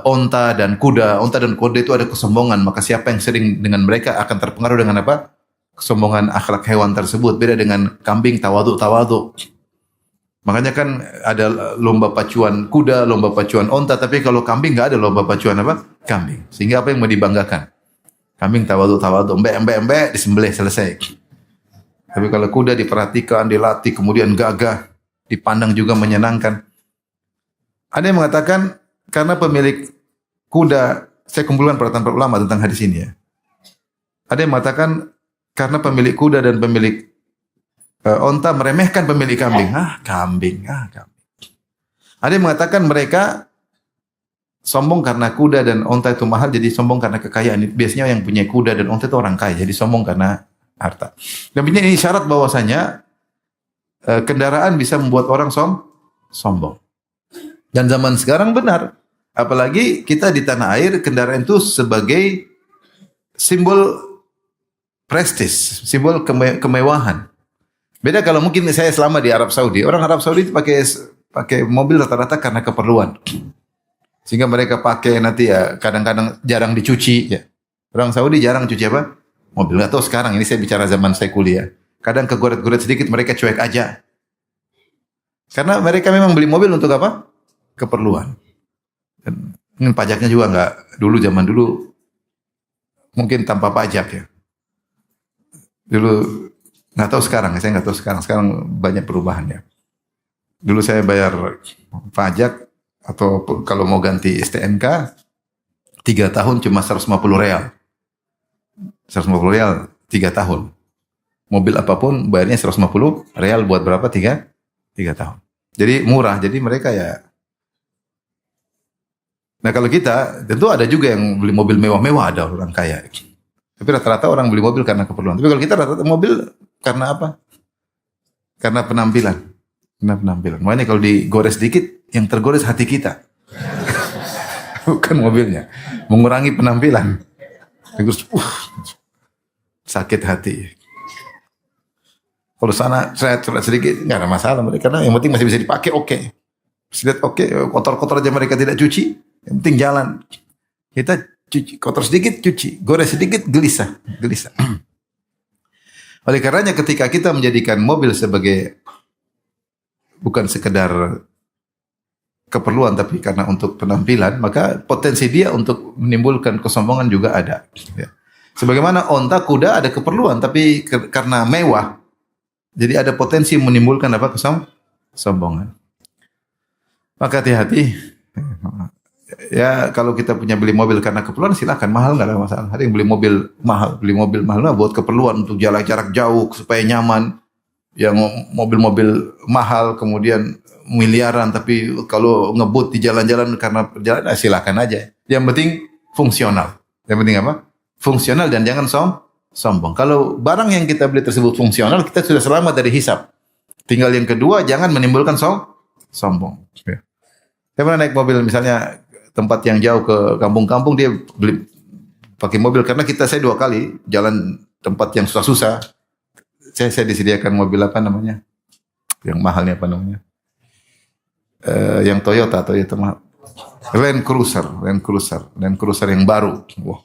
onta dan kuda. Onta dan kuda itu ada kesombongan, maka siapa yang sering dengan mereka akan terpengaruh dengan apa? Kesombongan akhlak hewan tersebut. Beda dengan kambing, tawadhu. Makanya kan ada lomba pacuan kuda, lomba pacuan onta, tapi kalau kambing nggak ada lomba pacuan apa? Kambing. Sehingga apa yang mau dibanggakan? Kambing tawaduk, embe, disembelih selesai. Tapi kalau kuda diperhatikan, dilatih, kemudian gagah, dipandang juga menyenangkan. Ada yang mengatakan karena pemilik kuda, saya kumpulkan perkataan para ulama tentang hadis ini ya. Ada yang mengatakan karena pemilik kuda dan pemilik onta meremehkan pemilik kambing. Kambing. Ada yang mengatakan mereka sombong karena kuda dan onta itu mahal, jadi sombong karena kekayaan. Biasanya yang punya kuda dan onta itu orang kaya, jadi sombong karena harta. Dan ini syarat bahwasanya kendaraan bisa membuat orang sombong. Dan zaman sekarang benar. Apalagi kita di tanah air, kendaraan itu sebagai simbol prestis, simbol kemewahan. Beda kalau mungkin saya selama di Arab Saudi. Orang Arab Saudi itu pakai mobil rata-rata karena keperluan. Sehingga mereka pakai nanti ya kadang-kadang jarang dicuci ya. Orang Saudi jarang cuci apa? Mobil. Nggak tahu sekarang, ini saya bicara zaman saya kuliah. Kadang kegoret-goret sedikit mereka cuek aja. Karena mereka memang beli mobil untuk apa? Keperluan. Dan pajaknya juga nggak, zaman dulu mungkin tanpa pajak ya. Dulu nggak tahu sekarang, saya nggak tahu sekarang banyak perubahan ya. Dulu saya bayar pajak atau kalau mau ganti STNK 3 tahun cuma 150 real. 150 real 3 tahun. Mobil apapun bayarnya 150 real buat berapa? 3 tahun. Jadi murah, jadi mereka ya. Nah kalau kita, tentu ada juga yang beli mobil mewah-mewah, ada orang kaya. Tapi rata-rata orang beli mobil karena keperluan. Tapi kalau kita rata-rata mobil karena apa? Karena penampilan. Makanya kalau digores dikit, yang tergores hati kita. Bukan mobilnya. Mengurangi penampilan. Terus, sakit hati. Kalau sana saya sedikit, nggak ada masalah mereka. Karena yang penting masih bisa dipakai, oke. Lihat oke, kotor-kotor aja mereka tidak cuci. Yang penting jalan. Kita cuci, kotor sedikit cuci, gores sedikit gelisah. Oleh karenanya ketika kita menjadikan mobil sebagai bukan sekedar keperluan tapi karena untuk penampilan, maka potensi dia untuk menimbulkan kesombongan juga ada. Ya. Sebagaimana onta, kuda ada keperluan tapi karena mewah, jadi ada potensi menimbulkan apa? Kesombongan. Maka hati-hati. Ya kalau kita punya beli mobil karena keperluan silakan, mahal nggak ada masalah. Ada yang beli mobil mahal buat keperluan untuk jarak jauh supaya nyaman. Yang mobil-mobil mahal kemudian miliaran tapi kalau ngebut di jalan-jalan karena perjalanan silakan aja. Yang penting fungsional. Yang penting apa? Fungsional dan jangan sombong. Kalau barang yang kita beli tersebut fungsional, kita sudah selamat dari hisab. Tinggal yang kedua, jangan menimbulkan sombong. Ya. Saya pernah naik mobil misalnya tempat yang jauh ke kampung-kampung, dia beli pakai mobil karena saya 2 kali jalan tempat yang susah-susah. Saya disediakan mobil apa namanya? Yang mahalnya apa namanya? Yang Toyota mahal. Land Cruiser yang baru. Wah,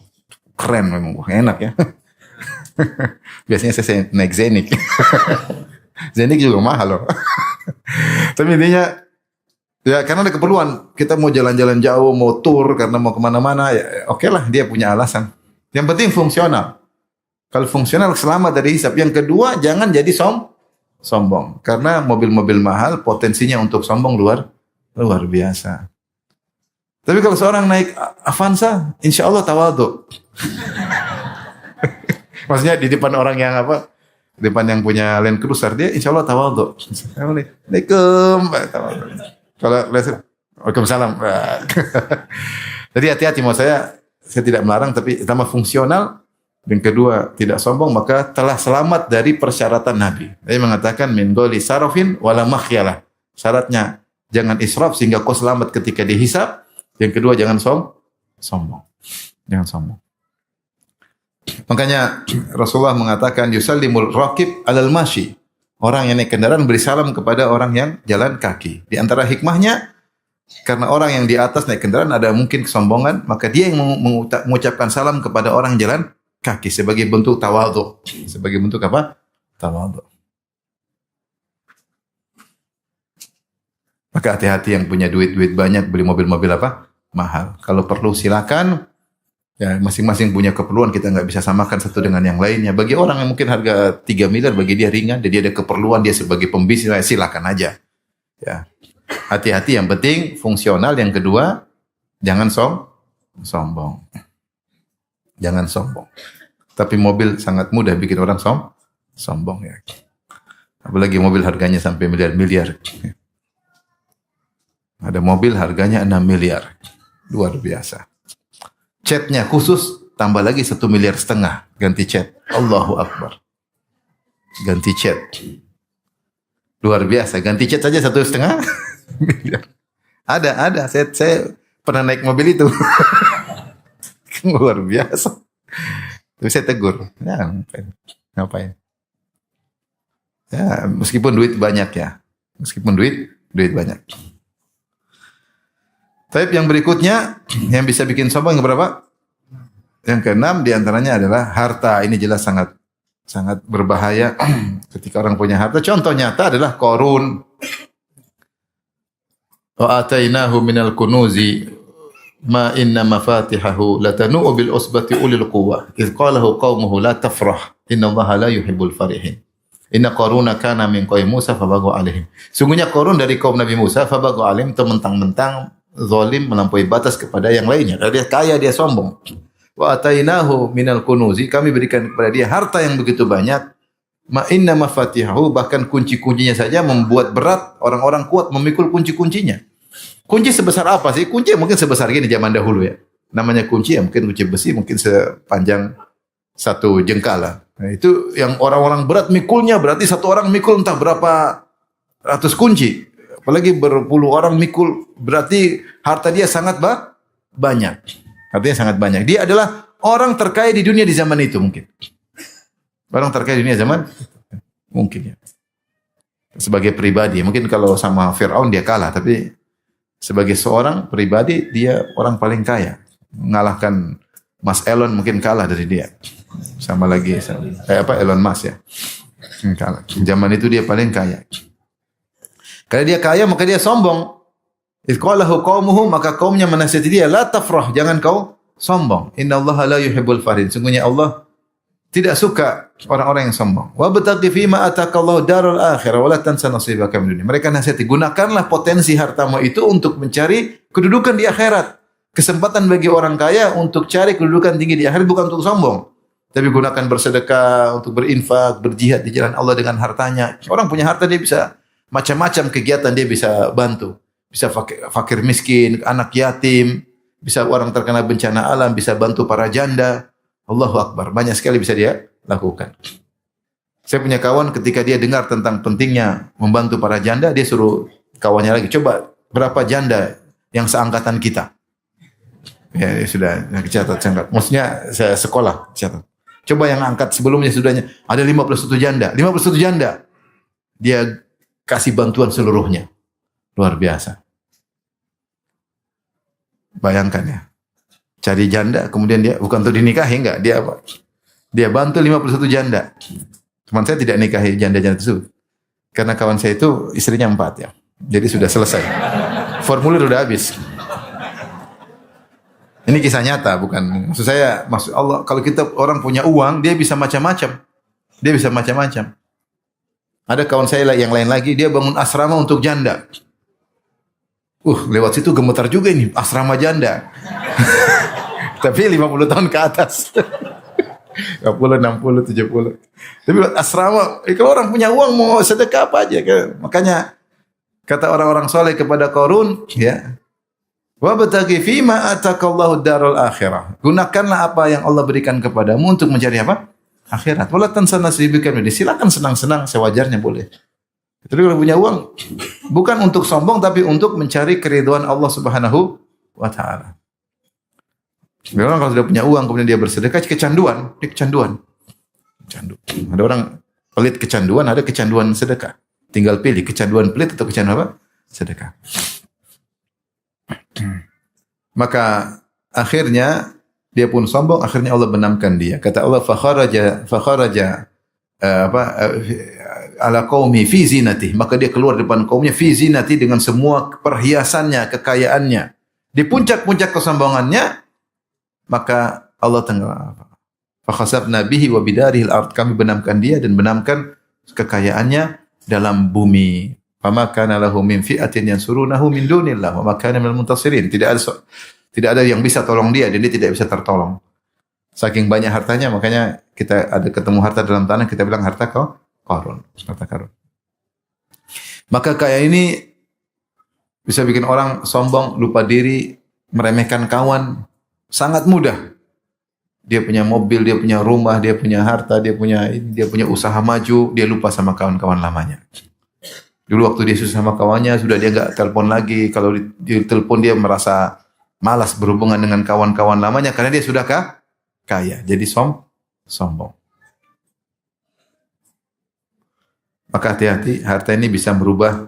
keren memang, wah enak ya. Biasanya saya naik Zenik. Zenik juga mahal loh. Tapi intinya ya karena ada keperluan, kita mau jalan-jalan jauh, mau tour karena mau kemana-mana, ya oke lah dia punya alasan. Yang penting fungsional. Kalau fungsional selamat dari hisab. Yang kedua jangan jadi sombong. Karena mobil-mobil mahal potensinya untuk sombong luar biasa. Tapi kalau seorang naik Avanza, insya Allah tawadhu. Maksudnya di depan orang yang apa? Di depan yang punya Land Cruiser dia insya Allah tawadhu. Assalamualaikum. Kalau Waalaikumsalam. Jadi hati-hati, mau saya tidak melarang tapi pertama fungsional, yang kedua tidak sombong, maka telah selamat dari persyaratan Nabi. Dia mengatakan min ghairi sarafin wala makhyalah. Syaratnya jangan israf sehingga kau selamat ketika dihisab. Yang kedua jangan sombong. Jangan sombong. Makanya Rasulullah mengatakan yusallimul raqib alal mashi. Orang yang naik kendaraan beri salam kepada orang yang jalan kaki. Di antara hikmahnya, karena orang yang di atas naik kendaraan ada mungkin kesombongan, maka dia yang mengucapkan salam kepada orang jalan kaki sebagai bentuk tawadhu. Sebagai bentuk apa? Tawadhu. Maka hati-hati yang punya duit banyak beli mobil-mobil apa? Mahal. Kalau perlu silakan. Ya, masing-masing punya keperluan, kita nggak bisa samakan satu dengan yang lainnya. Bagi orang yang mungkin harga 3 miliar, bagi dia ringan, dia ada keperluan, dia sebagai pembisnis, ya silakan aja. Ya. Hati-hati, yang penting fungsional. Yang kedua, jangan sombong. Jangan sombong. Tapi mobil sangat mudah bikin orang sombong ya. Apalagi mobil harganya sampai miliar-miliar. Ada mobil harganya 6 miliar. Luar biasa. Catnya khusus, tambah lagi 1,5 miliar ganti cat. Allahu Akbar. Ganti cat. Luar biasa. Ganti cat saja 1,5 miliar. Ada. Saya pernah naik mobil itu. Luar biasa. Terus saya tegur. Ya, ngapain? Ya, meskipun duit banyak ya. Meskipun duit banyak. Tapi yang berikutnya yang bisa bikin sombong yang berapa? Yang keenam diantaranya adalah harta. Ini jelas sangat berbahaya ketika orang punya harta. Contoh nyata adalah Qarun. Wa atainahu minal kunuzi ma inna mafatihahu latanu bil usbati ulil quwwah. Idz qalahu qaumuhu la tafrah innallaha la yuhibbul farihin. Inna Qaruna kana min qaumi Musa fabagha alaihim. Sungguhnya Qarun dari kaum Nabi Musa fabagha alaihim, mentang-mentang zalim melampaui batas kepada yang lainnya. Kalau dia kaya dia sombong. Wa atainahu minal kunuzi, kami berikan kepada dia harta yang begitu banyak. Ma inna mafatihahu, bahkan kunci-kuncinya saja membuat berat orang-orang kuat memikul kunci-kuncinya. Kunci sebesar apa sih? Kunci mungkin sebesar gini zaman dahulu ya. Namanya kunci ya mungkin kunci besi mungkin sepanjang satu jengkal lah. Nah, itu yang orang-orang berat mikulnya, berarti satu orang mikul entah berapa ratus kunci. Apalagi berpuluh orang mikul, berarti harta dia sangat banyak. Artinya sangat banyak. Dia adalah orang terkaya di dunia di zaman itu mungkin. Orang terkaya di dunia zaman mungkin ya. Sebagai pribadi, mungkin kalau sama Fir'aun dia kalah, tapi sebagai seorang pribadi dia orang paling kaya. Mengalahkan Mas Elon mungkin kalah dari dia. Sama lagi Elon Musk ya. Kalah. Zaman itu dia paling kaya. Karena dia kaya maka dia sombong. Idqalahu qaumuhu, maka kaumnya menasihati dia, la tafrah, jangan kau sombong. Innallaha la yuhibbul farin. Sungguhnya Allah tidak suka orang-orang yang sombong. Wa bataqi fi ma atakallahu darul akhirah wa la tansa nasibaka min dunya. Mereka nasihati, gunakanlah potensi hartamu itu untuk mencari kedudukan di akhirat. Kesempatan bagi orang kaya untuk cari kedudukan tinggi di akhirat, bukan untuk sombong. Tapi gunakan bersedekah, untuk berinfak, berjihad di jalan Allah dengan hartanya. Orang punya harta dia bisa macam-macam kegiatan dia bisa bantu. Bisa fakir miskin, anak yatim, bisa orang terkena bencana alam, bisa bantu para janda. Allahu Akbar. Banyak sekali bisa dia lakukan. Saya punya kawan ketika dia dengar tentang pentingnya membantu para janda, dia suruh kawannya lagi, coba berapa janda yang seangkatan kita. Ya, sudah catat. Maksudnya saya sekolah catat. Coba yang angkat sebelumnya sudahnya ada 51 janda. 51 janda. Dia kasih bantuan seluruhnya. Luar biasa. Bayangkan ya. Cari janda, kemudian dia bukan untuk dinikahi, enggak. Dia bantu 51 janda. Teman saya tidak nikahi janda-janda tersebut. Karena kawan saya itu istrinya 4 ya. Jadi sudah selesai. Formulir sudah habis. Ini kisah nyata, bukan. Maksud Allah, kalau kita orang punya uang, dia bisa macam-macam. Dia bisa macam-macam. Ada kawan saya yang lain lagi, dia bangun asrama untuk janda. Lewat situ gemetar juga ini, asrama janda. Tapi 50 tahun ke atas. 50, 60, 70. Tapi asrama, kalau orang punya uang mau sedekah apa aja. Makanya kata orang-orang soleh kepada Qarun, ya, wa bataghi fima atakallahu darul akhirah. Gunakanlah apa yang Allah berikan kepadamu untuk mencari apa? Akhirat. Wala tansa nasibaka min. Silakan senang-senang sewajarnya boleh. Tapi kalau punya uang bukan untuk sombong tapi untuk mencari keridhaan Allah Subhanahu wa taala. Orang kalau sudah punya uang kemudian dia bersedekah kecanduan, dia kecanduan. Ada orang pelit kecanduan, ada kecanduan sedekah. Tinggal pilih kecanduan pelit atau kecanduan apa? Sedekah. Maka akhirnya dia pun sombong, akhirnya Allah benamkan dia. Kata Allah, fakharaja ala qaumi fi zinati, maka dia keluar depan kaumnya fi zinati dengan semua perhiasannya, kekayaannya. Di puncak-puncak kesombongannya, maka Allah tenggelam. Fa khasabna bihi wa bidarihil ard, kami benamkan dia dan benamkan kekayaannya dalam bumi. Fama kana lahu min fi'atin yansurunahu min dunillah wa ma kana minal muntasirin. Tidak ada yang bisa tolong dia dan dia tidak bisa tertolong. Saking banyak hartanya, makanya kita ada ketemu harta dalam tanah, kita bilang harta Qarun. Harta Qarun. Maka kayak ini bisa bikin orang sombong, lupa diri, meremehkan kawan. Sangat mudah. Dia punya mobil, dia punya rumah, dia punya harta, dia punya usaha maju, dia lupa sama kawan-kawan lamanya. Dulu waktu dia susah sama kawannya, sudah dia enggak telepon lagi. Kalau ditelepon dia merasa malas berhubungan dengan kawan-kawan lamanya karena dia sudah kaya. Jadi sombong. Maka hati-hati, harta ini bisa merubah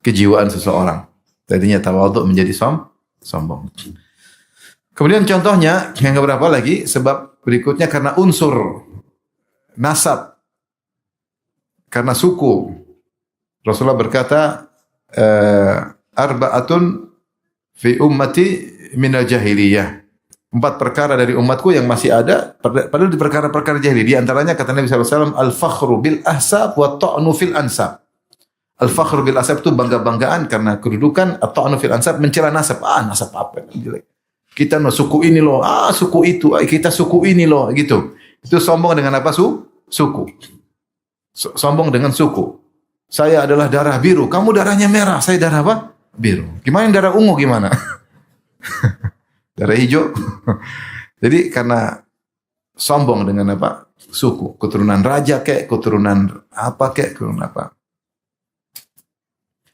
kejiwaan seseorang. Tadinya tawadhu menjadi sombong. Kemudian contohnya yang keberapa lagi? Sebab berikutnya karena unsur nasab, karena suku. Rasulullah berkata, arba'atun fi ummati minal jahiliyah. 4 perkara dari umatku yang masih ada, padahal di perkara-perkara jahiliyah. Di antaranya kata Nabi SAW, al-fakhru bil ahsab wa ta'nu fil ansab. Al-fakhru bil ahsab itu bangga-banggaan karena kedudukan, at-ta'nu fil ansab mencela nasab. Nasab apa? Jelek. Kita suku ini loh, suku itu, kita suku ini loh, gitu. Itu sombong dengan apa? Suku. Sombong dengan suku. Saya adalah darah biru, kamu darahnya merah, saya darah apa? Biru. Gimana darah ungu gimana? Darah hijau. Jadi karena sombong dengan apa? Suku, keturunan raja kek, keturunan apa kek, keturunan apa.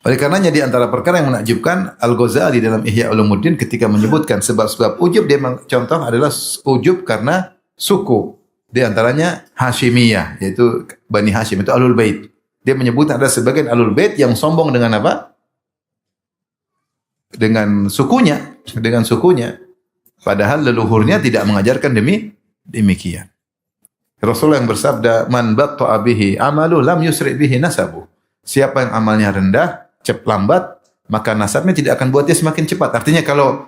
Oleh karenanya di antara perkara yang menakjubkan, Al-Ghazali dalam Ihya Ulumuddin ketika menyebutkan sebab-sebab ujub, dia contoh adalah ujub karena suku. Di antaranya Hashimiyah, yaitu Bani Hashim, itu Ahlul Bait. Dia menyebut ada sebagian Ahlul Bait yang sombong dengan apa? Dengan sukunya. Padahal leluhurnya tidak mengajarkan demikian. Rasulullah yang bersabda, "Man batta'a bihi amalu lam yusri' bihi nasabu." Siapa yang amalnya rendah, lambat, maka nasabnya tidak akan buat dia semakin cepat. Artinya kalau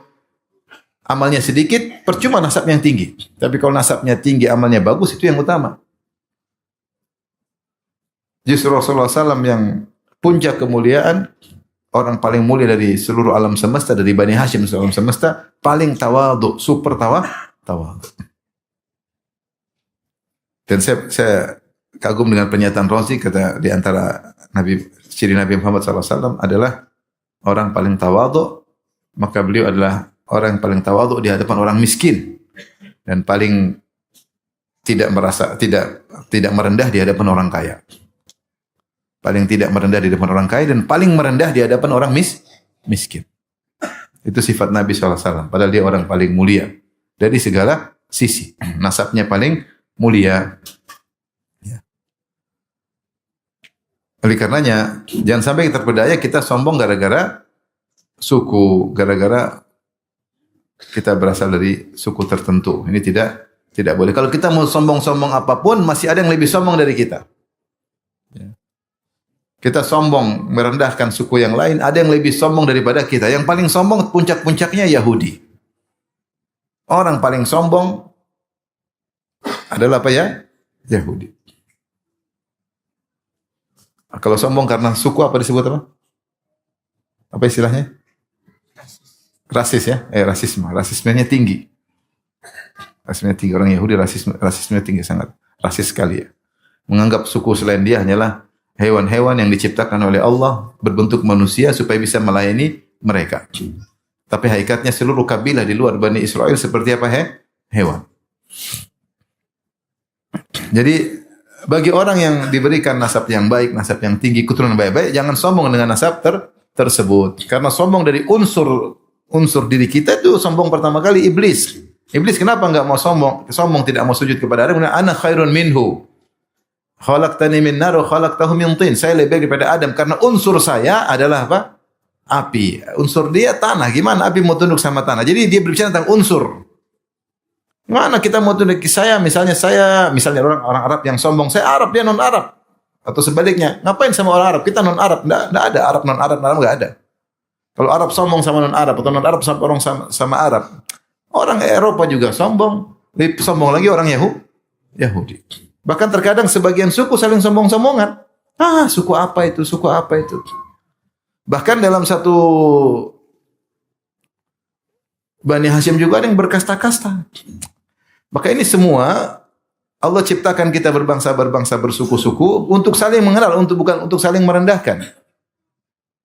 amalnya sedikit, percuma nasab yang tinggi. Tapi kalau nasabnya tinggi, amalnya bagus, itu yang utama. Justru Rasulullah SAW yang puncak kemuliaan, orang paling mulia dari seluruh alam semesta, dari Bani Hashim seluruh alam semesta, paling tawadhu, super tawadhu. Dan saya kagum dengan pernyataan Razi, kata di antara ciri Nabi Muhammad SAW adalah orang paling tawadhu, maka beliau adalah orang yang paling tawadhu di hadapan orang miskin dan paling tidak merendah di hadapan orang kaya. Paling tidak merendah di hadapan orang kaya dan paling merendah di hadapan orang miskin. Itu sifat Nabi SAW. Padahal dia orang paling mulia dari segala sisi. Nasabnya paling mulia. Oleh karenanya, jangan sampai terpedaya kita sombong gara-gara suku, gara-gara kita berasal dari suku tertentu. Ini tidak boleh. Kalau kita mau sombong-sombong apapun, masih ada yang lebih sombong dari kita. Kita sombong merendahkan suku yang lain, ada yang lebih sombong daripada kita. Yang paling sombong puncak-puncaknya Yahudi. Orang paling sombong adalah apa ya? Yahudi. Kalau sombong karena suku apa disebut apa? Apa istilahnya? Rasis ya? Rasisme. Rasismenya tinggi. Rasismenya tinggi. Orang Yahudi rasismenya tinggi sangat. Rasis sekali ya. Menganggap suku selain dia hanyalah hewan-hewan yang diciptakan oleh Allah berbentuk manusia supaya bisa melayani mereka. Tapi hakikatnya seluruh kabilah di luar Bani Israel seperti apa? Hewan. Jadi bagi orang yang diberikan nasab yang baik, nasab yang tinggi, keturunan baik-baik, jangan sombong dengan nasab tersebut. Karena sombong dari unsur diri kita itu sombong pertama kali iblis. Iblis kenapa enggak mau sombong? Sombong tidak mau sujud kepada Adam. Ana khairun minhu. Khalaqtani min nar wa khalaqtahu min tin. Saya lebih baik daripada Adam karena unsur saya adalah apa? Api. Unsur dia tanah. Gimana api mau tunduk sama tanah? Jadi dia berbicara tentang unsur. Mana kita mau tunjuk misalnya orang Arab yang sombong, saya Arab dia non Arab. Atau sebaliknya, ngapain sama orang Arab? Kita non Arab, enggak ada Arab non Arab, enggak ada. Kalau Arab sombong sama non Arab atau non Arab sama orang sama Arab, orang Eropa juga sombong, lebih sombong lagi orang Yahudi. Bahkan terkadang sebagian suku saling sombong-sombongan. Ah, suku apa itu? Suku apa itu? Bahkan dalam satu Bani Hashim juga ada yang berkasta-kasta. Maka ini semua Allah ciptakan kita berbangsa-berbangsa, bersuku-suku untuk saling mengenal, bukan untuk saling merendahkan.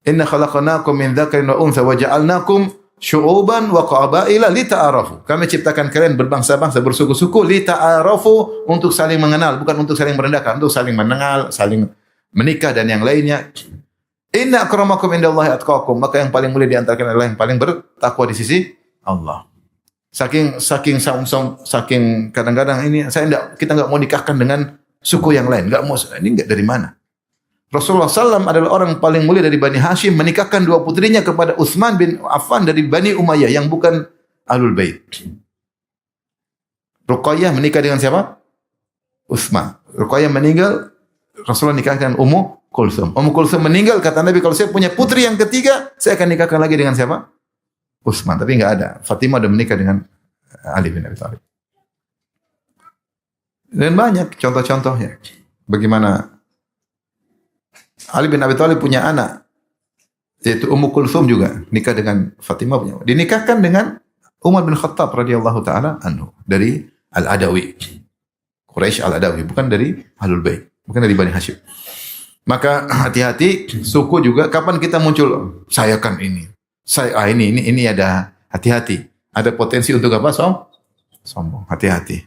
Inna khalaqnakum min dzakarin wa untha wa ja'alnakum syu'uban wa qabaila lita'arafu. Kami ciptakan kalian berbangsa-bangsa, bersuku-suku lita'arafu, untuk saling mengenal, bukan untuk saling merendahkan, untuk saling mengenal, saling menikah dan yang lainnya. Inna akramakum indallahi atqakum. Maka yang paling mulia di antara kalian adalah yang paling bertakwa di sisi Allah. Saking kadang-kadang kita enggak mau nikahkan dengan suku yang lain, enggak mau. Ini enggak dari mana? Rasulullah SAW adalah orang paling mulia dari Bani Hashim, menikahkan dua putrinya kepada Utsman bin Affan dari Bani Umayyah yang bukan Ahlul Bait. Ruqayyah menikah dengan siapa? Utsman. Ruqayyah meninggal, Rasulullah nikahkan Ummu Kulsum. Ummu Kulsum meninggal, kata Nabi, kalau saya punya putri yang ketiga, saya akan nikahkan lagi dengan siapa? Utsman, tapi enggak ada. Fatimah sudah menikah dengan Ali bin Abi Thalib. Dan banyak contoh-contohnya. Bagaimana Ali bin Abi Thalib punya anak, yaitu Ummu Kulthum juga nikah dengan Fatimah punya. Dinikahkan dengan Umar bin Khattab radhiyallahu taala anhu dari Al-Adawi. Quraisy Al-Adawi, bukan dari Ahlul Bait, bukan dari Bani Hashim. Maka hati-hati suku juga, kapan kita muncul saya kan ini. Ini ada hati-hati. Ada potensi untuk apa? Sombong. Hati-hati.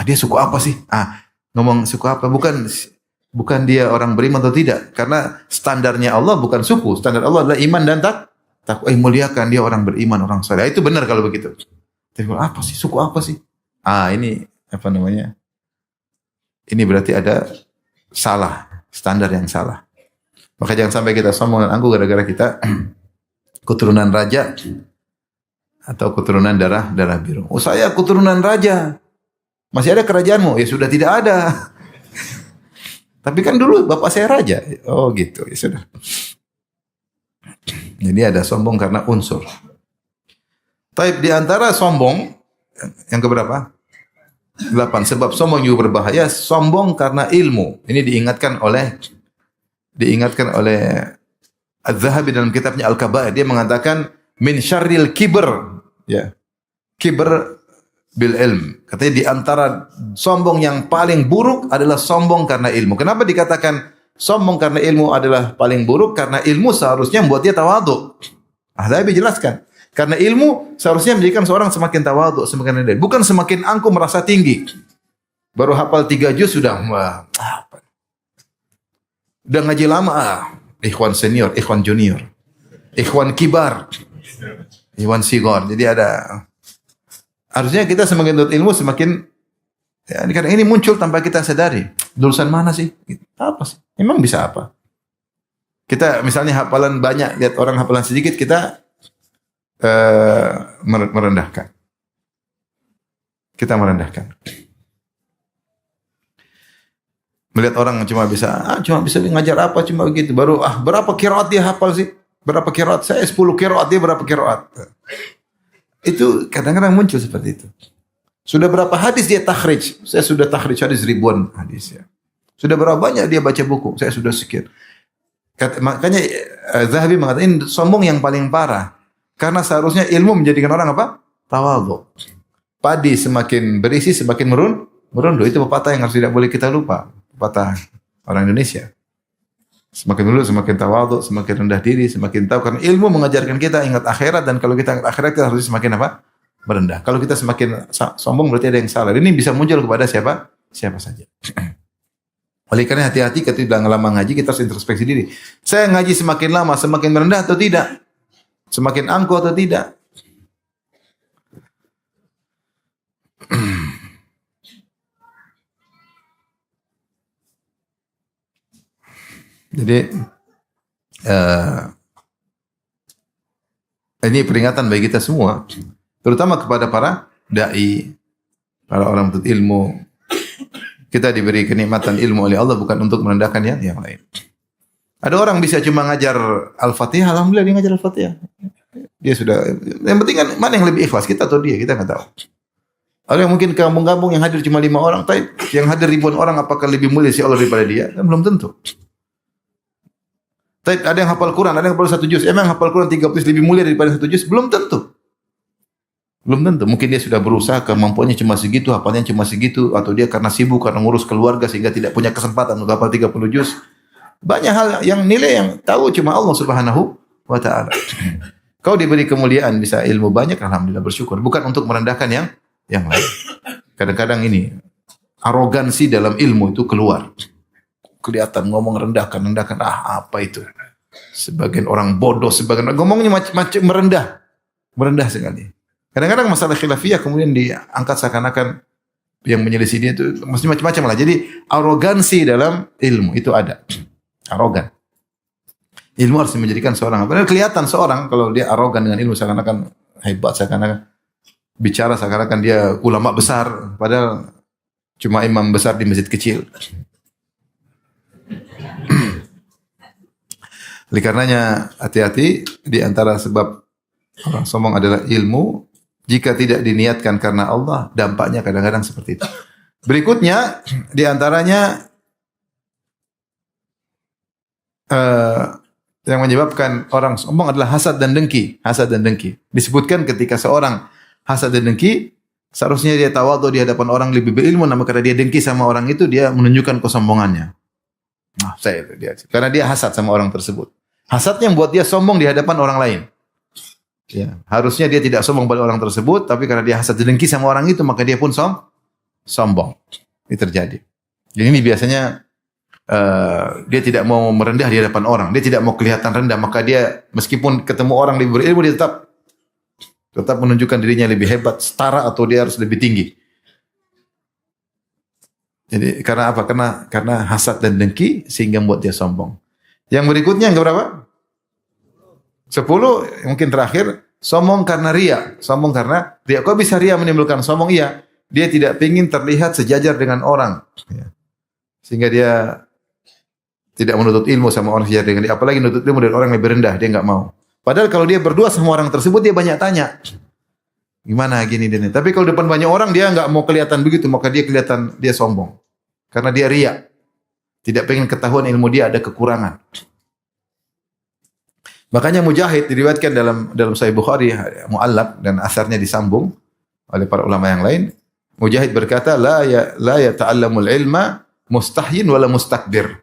Dia suku apa sih? Ngomong suku apa? Bukan dia orang beriman atau tidak. Karena standarnya Allah bukan suku. Standar Allah adalah iman dan takwa. Muliakan dia orang beriman, orang saleh. Itu benar kalau begitu. Tapi apa sih? Suku apa sih? Ini apa namanya? Ini berarti ada salah. Standar yang salah. Maka jangan sampai kita sombong dan angkuh gara-gara kita keturunan raja atau keturunan darah biru. Saya keturunan raja. Masih ada kerajaanmu? Ya sudah tidak ada. Tapi kan dulu bapak saya raja. Oh gitu, ya sudah. Jadi ada sombong karena unsur. Taib di antara sombong yang keberapa? 8. Sebab sombong juga berbahaya. Sombong karena ilmu. Ini diingatkan oleh Az-Zahabi dalam kitabnya Al-Kaba'ir. Dia mengatakan min syarril kibr, ya. Kibr bil ilm. Katanya di antara sombong yang paling buruk adalah sombong karena ilmu. Kenapa dikatakan sombong karena ilmu adalah paling buruk? Karena ilmu seharusnya membuat dia tawadhu. Az-Zahabi jelaskan. Karena ilmu seharusnya menjadikan seorang semakin tawadhu, semakin rendah. Bukan semakin angkuh merasa tinggi. Baru hafal 3 juz sudah udah ngaji lama, ikhwan senior, ikhwan junior, ikhwan kibar, ikhwan sigor. Jadi harusnya kita semakin tuntut ilmu semakin karena ini muncul tanpa kita sadari. Lulusan mana sih? Apa sih? Emang bisa apa? Kita misalnya hafalan banyak, lihat orang hafalan sedikit, kita merendahkan. Kita merendahkan. Melihat orang cuma bisa ngajar apa, cuma begitu. Baru berapa qiraat dia hafal sih? Berapa qiraat? Saya 10 qiraat, dia berapa qiraat? Itu kadang-kadang muncul seperti itu. Sudah berapa hadis dia takhrij? Saya sudah takhrij hadis ribuan hadis ya. Sudah berapa banyak dia baca buku? Saya sudah sekian. Makanya Zahabi mengatakan ini sombong yang paling parah. Karena seharusnya ilmu menjadikan orang apa? Tawadhu. Padi semakin berisi semakin merunduk. Itu pepatah yang harus tidak boleh kita lupa. Pepatah orang Indonesia. Semakin dulu semakin tawadhu, semakin rendah diri, semakin tahu. Karena ilmu mengajarkan kita ingat akhirat, dan kalau kita ingat akhirat kita harus semakin apa? Merendah. Kalau kita semakin sombong berarti ada yang salah. Ini bisa muncul kepada siapa? Siapa saja. Oleh karena hati-hati ketika lama ngaji kita harus introspeksi diri. Saya ngaji semakin lama semakin merendah atau tidak? Semakin angkuh atau tidak? Jadi ini peringatan bagi kita semua, terutama kepada para dai, Para orang menuntut ilmu, kita diberi kenikmatan ilmu oleh Allah bukan untuk merendahkan yang lain. Ada orang bisa cuma ngajar Al-Fatihah, alhamdulillah dia ngajar Al-Fatihah. Dia sudah, yang penting kan mana yang lebih ikhlas, kita atau dia, kita nggak tahu. Ada yang mungkin kampung-kampung yang hadir cuma 5 orang, tapi yang hadir ribuan orang apakah lebih mulia si Allah daripada dia? Kan belum tentu. Tapi ada yang hafal Quran, ada yang hafal 1 juz. Emang hafal Quran 3 juz lebih mulia daripada 1 juz? Belum tentu. Belum tentu. Mungkin dia sudah berusaha, kemampuannya cuma segitu, hafalnya cuma segitu, atau dia karena sibuk, karena ngurus keluarga sehingga tidak punya kesempatan untuk hafal 30 juz. Banyak hal yang nilai yang tahu cuma Allah Subhanahu wa taala. Kau diberi kemuliaan bisa ilmu banyak, alhamdulillah bersyukur. Bukan untuk merendahkan yang lain. Kadang-kadang ini arogansi dalam ilmu itu keluar. Kelihatan ngomong rendahkan apa itu? Sebagian orang bodoh, sebagian ngomongnya macam merendah sekali. Kadang-kadang masalah khilafiyah kemudian diangkat seakan-akan yang menyelisih dia itu mesti macam-macam lah. Jadi arogansi dalam ilmu itu ada. Arogan. Ilmu harus menjadikan seorang. Padahal kelihatan seorang kalau dia arogan dengan ilmu seakan-akan hebat, seakan-akan bicara seakan-akan dia ulama besar, padahal cuma imam besar di masjid kecil. Oleh karenanya hati-hati di antara sebab orang sombong adalah ilmu. Jika tidak diniatkan karena Allah, dampaknya kadang-kadang seperti itu. Berikutnya di antaranya yang menyebabkan orang sombong adalah hasad dan dengki. Hasad dan dengki. Disebutkan ketika seorang hasad dan dengki, seharusnya dia tawadhu di hadapan orang lebih berilmu, namun karena dia dengki sama orang itu, dia menunjukkan kesombongannya. Nah, karena dia hasad sama orang tersebut. Hasadnya membuat dia sombong di hadapan orang lain. Ya, harusnya dia tidak sombong pada orang tersebut, tapi karena dia hasad dan dengki sama orang itu, maka dia pun sombong. Ini terjadi. Jadi ini biasanya dia tidak mau merendah di hadapan orang, dia tidak mau kelihatan rendah, maka dia meskipun ketemu orang lebih berilmu, dia tetap menunjukkan dirinya lebih hebat, setara atau dia harus lebih tinggi. Jadi karena apa? Karena hasad dan dengki sehingga membuat dia sombong. Yang berikutnya yang berapa? 10, mungkin terakhir, sombong karena ria. Sombong karena ria. Kok bisa ria menimbulkan sombong? Iya, dia tidak ingin terlihat sejajar dengan orang. Sehingga dia tidak menuntut ilmu sama orang sejajar dengan dia. Apalagi menuntut ilmu dari orang yang lebih rendah, dia enggak mau. Padahal kalau dia berdua sama orang tersebut, dia banyak tanya. Gimana gini dan ini. Tapi kalau depan banyak orang, dia enggak mau kelihatan begitu. Maka dia kelihatan dia sombong. Karena dia ria. Tidak pengen ketahuan ilmu dia ada kekurangan. Makanya Mujahid diriwayatkan dalam Sahih Bukhari muallaq dan asarnya disambung oleh para ulama yang lain. Mujahid berkata, la yata'allamul ilma mustahyin wala mustakbir.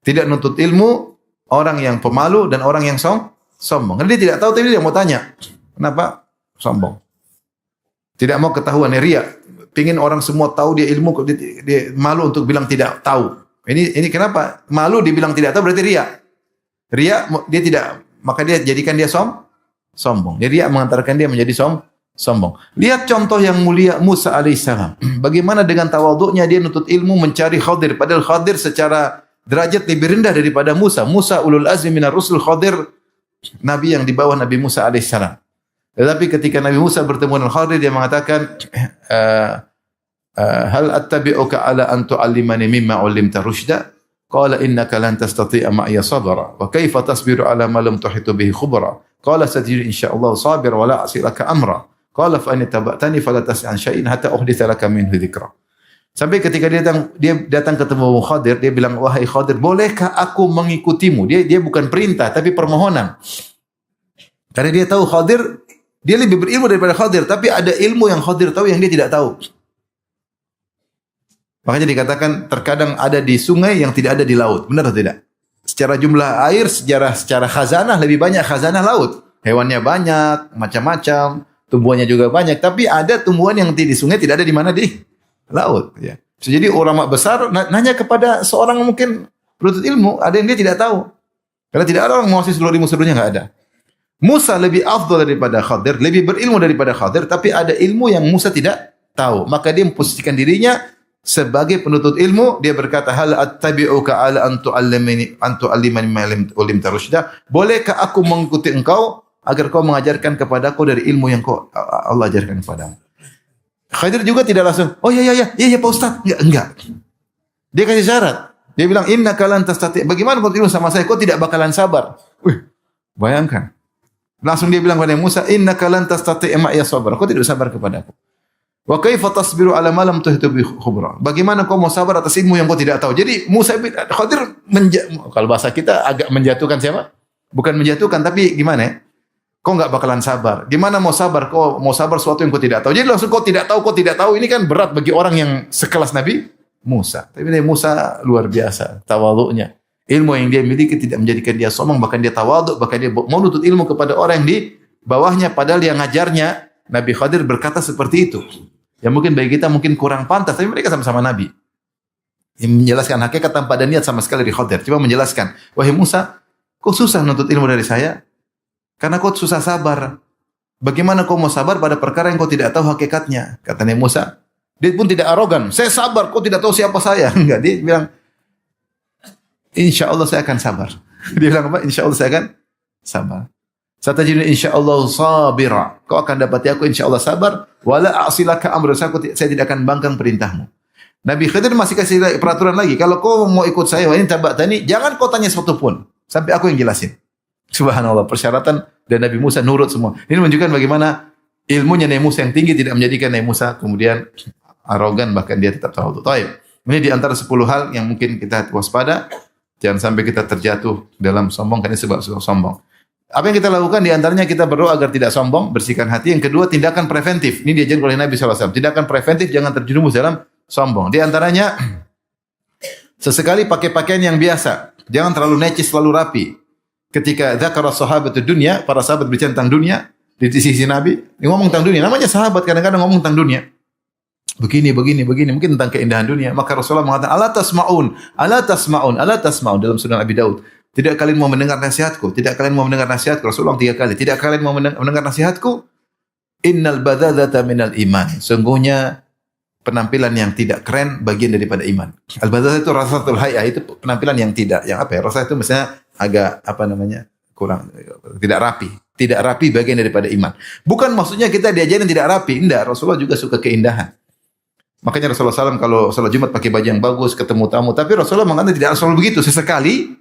Tidak nuntut ilmu orang yang pemalu dan orang yang sombong. Karena dia tidak tahu, tapi dia mau tanya. Kenapa sombong? Tidak mau ketahuan, ria. Pingin orang semua tahu dia ilmu, dia malu untuk bilang tidak tahu. Ini kenapa? Malu dibilang tidak tahu berarti ria. Ria dia tidak, maka dia jadikan dia sombong. Jadi dia mengantarkan dia menjadi sombong. Lihat contoh yang mulia Musa alaihissalam. Bagaimana dengan tawadhu'nya dia nuntut ilmu mencari Khadir. Padahal Khadir secara derajat lebih rendah daripada Musa. Musa ulul azmi minar rusul, Khadir nabi yang di bawah Nabi Musa alaihissalam. Tetapi ketika Nabi Musa bertemu dengan Khadir, dia mengatakan, hal attabi'uka ala an tu'allimani mimma 'allimta rusyda? Qala innaka lan tastati'a ma'iya sabra wa kaifa tasbiru ala ma lam tuhitu bihi khubra. Qala satajiduni insyaallah sabira wa la a'silaka amra. Qala fa in tabbatani fala tas'an syai'in hatta uhditsa laka minhu dzikra. Sampai ketika dia datang ketemu Khadir, dia bilang, wahai Khadir, bolehkah aku mengikutimu? Dia bukan perintah tapi permohonan. Karena dia tahu Khadir, dia lebih berilmu daripada Khadir, tapi ada ilmu yang Khadir tahu yang dia tidak tahu. Makanya dikatakan terkadang ada di sungai yang tidak ada di laut. Benar atau tidak? Secara jumlah air, secara khazanah lebih banyak khazanah laut. Hewannya banyak, macam-macam, tumbuhannya juga banyak. Tapi ada tumbuhan yang di sungai tidak ada di mana di laut. Ya. Jadi ulama besar nanya kepada seorang mungkin penuntut ilmu, ada yang dia tidak tahu. Karena tidak ada orang menguasai seluruh ilmu seluruhnya, nggak ada. Musa lebih afdal daripada Khadir, lebih berilmu daripada Khadir, tapi ada ilmu yang Musa tidak tahu. Maka dia memposisikan dirinya sebagai penuntut ilmu. Dia berkata, hal attabi'uka ala an tu'allimani ma lam tarushda? Bolehkah aku mengikuti engkau agar kau mengajarkan kepadaku dari ilmu yang Allah ajarkan kepadamu? Khadir juga tidak langsung, oh iya Pak Ustaz. Enggak. Dia kasih syarat. Dia bilang, innaka lan tastati'. Bagaimana kau ilmu sama saya? Kau tidak bakalan sabar. Bayangkan. Langsung dia bilang kepada Musa, innaka lan tastati' ma'iya sabra. Kau tidak sabar kepadaku. Wa kaifa tasbiru ala ma lam tuhit bi khubra. Bagaimana kau mau sabar atas ilmu yang kau tidak tahu? Jadi Musa bin Khadir kalau bahasa kita agak menjatuhkan siapa? Bukan menjatuhkan tapi gimana ya? Kau enggak bakalan sabar. Gimana mau sabar? Kau mau sabar sesuatu yang kau tidak tahu. Jadi langsung kau tidak tahu. Ini kan berat bagi orang yang sekelas Nabi Musa. Tapi Nabi Musa luar biasa tawadhu'nya. Ilmu yang dia miliki tidak menjadikan dia sombong, bahkan dia tawadhu, bahkan dia mau nuntut ilmu kepada orang yang di bawahnya, padahal yang ngajarnya Nabi Khadir berkata seperti itu. Ya mungkin bagi kita mungkin kurang pantas, tapi mereka sama-sama Nabi. Yang menjelaskan hakikat tanpa ada niat sama sekali dari Khadir. Coba menjelaskan, wahai Musa, kok susah nuntut ilmu dari saya? Karena kau susah sabar. Bagaimana kau mau sabar pada perkara yang kau tidak tahu hakikatnya? Kata Nabi Musa. Dia pun tidak arogan. Saya sabar, kau tidak tahu siapa saya. Enggak, dia bilang, insya Allah saya akan sabar. Dia bilang apa? Insya Allah saya akan sabar. Satajiduni insyaallah sabira. Kau akan dapati aku insyaallah sabar. Wala a'silaka amra. Saya tidak akan bangkang perintahmu. Nabi Khidir masih kasih peraturan lagi. Kalau kau mau ikut saya, wa in tabatani, jangan kau tanya satu pun sampai aku yang jelasin. Subhanallah, persyaratan dan Nabi Musa nurut semua. Ini menunjukkan bagaimana ilmunya Nabi Musa yang tinggi tidak menjadikan Nabi Musa kemudian arogan, bahkan dia tetap tawadhu. Baik. Ini di antara 10 hal yang mungkin kita waspada. Jangan sampai kita terjatuh dalam sombong karena sebab sombong. Apa yang kita lakukan di antaranya kita berdoa agar tidak sombong, bersihkan hati. Yang kedua, tindakan preventif. Ini diajarkan oleh Nabi SAW. Tindakan preventif, jangan terjerumus dalam sombong. Di antaranya, sesekali pakai pakaian yang biasa. Jangan terlalu necis, terlalu rapi. Ketika dzakara sahabatud dunya, para sahabat bicara tentang dunia, di sisi Nabi, ngomong tentang dunia. Namanya sahabat, kadang-kadang ngomong tentang dunia. Begini, mungkin tentang keindahan dunia. Maka Rasulullah mengatakan, ala tasma'un, dalam sunan Abi Daud. Tidak kalian mau mendengar nasihatku? Rasulullah 3 kali. Tidak kalian mau mendengar nasihatku? Innal badadzata minal iman. Sungguhnya penampilan yang tidak keren bagian daripada iman. Al-badzadzah itu rasatul hay'ah, itu penampilan yang tidak, yang apa ya? Rasa itu misalnya agak kurang, tidak rapi. Tidak rapi bagian daripada iman. Bukan maksudnya kita diajarin tidak rapi. Enggak, Rasulullah juga suka keindahan. Makanya Rasulullah SAW kalau salat Jumat pakai baju yang bagus, ketemu tamu. Tapi Rasulullah mengatakan tidak selalu begitu. Sesekali,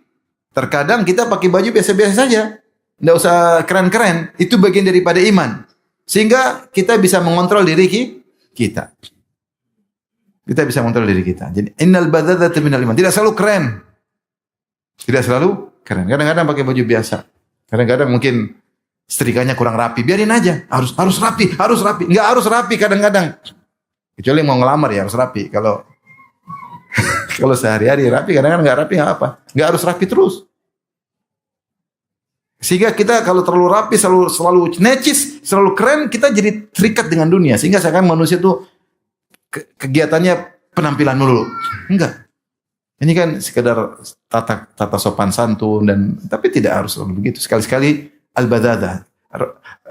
terkadang kita pakai baju biasa-biasa saja. Tidak usah keren-keren. Itu bagian daripada iman. Sehingga kita bisa mengontrol diri kita. Kita bisa mengontrol diri kita. Jadi, innal badadzata minal iman. Tidak selalu keren. Kadang-kadang pakai baju biasa. Kadang-kadang mungkin setrikanya kurang rapi. Biarin aja. Harus rapi. Enggak harus rapi kadang-kadang. Kecuali mau ngelamar ya harus rapi. Kalau sehari-hari rapi, kadang-kadang nggak rapi nggak apa. Nggak harus rapi terus. Sehingga kita kalau terlalu rapi, selalu necis, selalu keren, kita jadi terikat dengan dunia. Sehingga seakan manusia itu kegiatannya penampilan dulu. Enggak. Ini kan sekedar tata sopan santun tapi tidak harus selalu begitu. Sekali-sekali al-badadzah.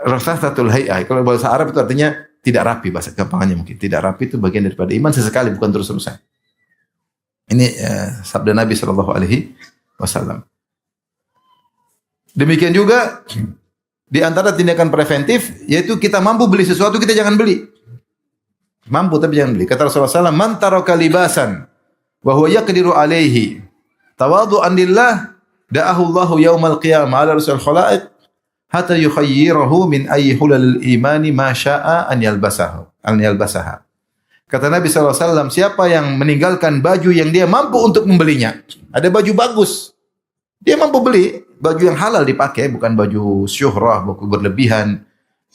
Rasatul hay'ah. Kalau bahasa Arab itu artinya tidak rapi, bahasa gampangannya mungkin. Tidak rapi itu bagian daripada iman, sesekali, bukan terus-terusan. Ini sabda Nabi SAW. Demikian juga di antara tindakan preventif, yaitu kita mampu beli sesuatu, kita jangan beli. Mampu tapi jangan beli. Kata Rasulullah SAW, man taraka libasan wa huwa yaqdiru alaihi tawadhu'an lillah da'ahu Allahu yaumal qiyamah ala rasul khalaiq hatta yukhayyirahu min ayyi hulalil imani ma syaa an yalbasaha. Kata Nabi SAW, siapa yang meninggalkan baju yang dia mampu untuk membelinya. Ada baju bagus. Dia mampu beli baju yang halal dipakai, bukan baju syuhrah, baju berlebihan.